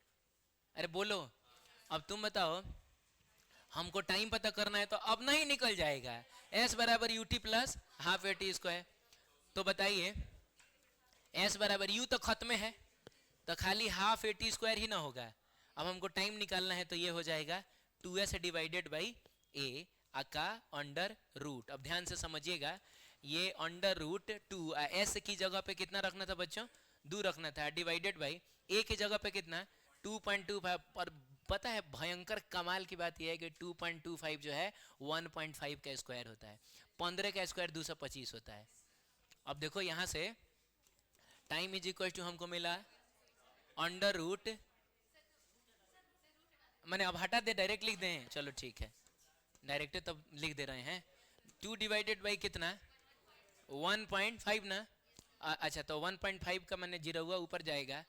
अरे बोलो अब तुम बताओ, हमको टाइम पता करना है तो अब नहीं निकल जाएगा, s बराबर you T plus half A T square. तो बताइए s बराबर u तो खत्म है, तो खाली हाफ ए टी स्क्वायर ही ना होगा। अब हमको टाइम निकालना है तो ये हो जाएगा 2s डिवाइडेड बाई a का अंडर रूट। अब ध्यान से समझिएगा, ये अंडर रूट 2 s की जगह पे कितना रखना था बच्चों, 2 रखना था, डिवाइडेड बाई a की जगह पे कितना 2.25। पर पता है भयंकर कमाल की बात यह है कि 2.25 जो है 1.5 का स्क्वायर होता है, 15 का स्क्वायर 225 होता है। अब देखो यहाँ से टाइम इज इक्वल टू हमको मिला अंडर रूट, मैंने अब हटा दे डायरेक्ट लिख दें, चलो ठीक है डायरेक्ट तब लिख दे रहे हैं, 2 डिवाइडेड बाई कितना 1.5 ना। अच्छा तो 1.5 का मैंने जीरो हुआ ऊपर जाएगा,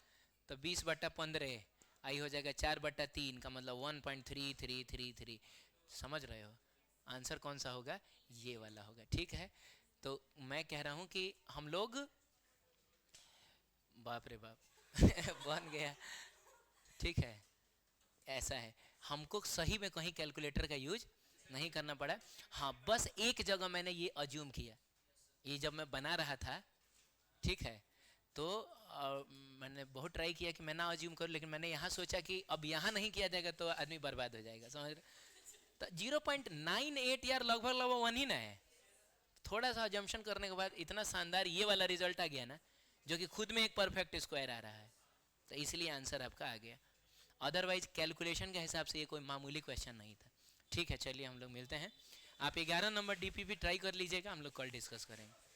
तो 20/15 आई हो जाएगा 4/3 का मतलब 1.3333। समझ रहे हो आंसर कौन सा होगा, ये वाला होगा। ठीक है तो मैं कह रहा हूँ कि हम लोग, बाप रे बाप बन गया। ठीक है ऐसा है, हमको सही में कहीं कैलकुलेटर का यूज नहीं करना पड़ा। हाँ बस एक जगह मैंने ये अज्यूम किया, ये जब मैं बना रहा था ठीक है, तो मैंने बहुत ट्राई किया कि मैं ना अज्यूम करूं, लेकिन मैंने यहाँ सोचा कि अब यहाँ नहीं किया जाएगा तो आदमी बर्बाद हो जाएगा, समझ रहे। तो 0.98 यार लगभग लगभग 1 ही ना है, थोड़ा सा अजम्पशन करने के बाद इतना शानदार ये वाला रिजल्ट आ गया ना, जो कि खुद में एक परफेक्ट स्क्वायर आ रहा है, तो इसलिए आंसर आपका आ गया। अदरवाइज कैलकुलेशन के हिसाब से ये कोई मामूली क्वेश्चन नहीं था। ठीक है चलिए हम लोग मिलते हैं, आप 11 नंबर डीपीपी ट्राई कर लीजिएगा, हम लोग कल डिस्कस करेंगे।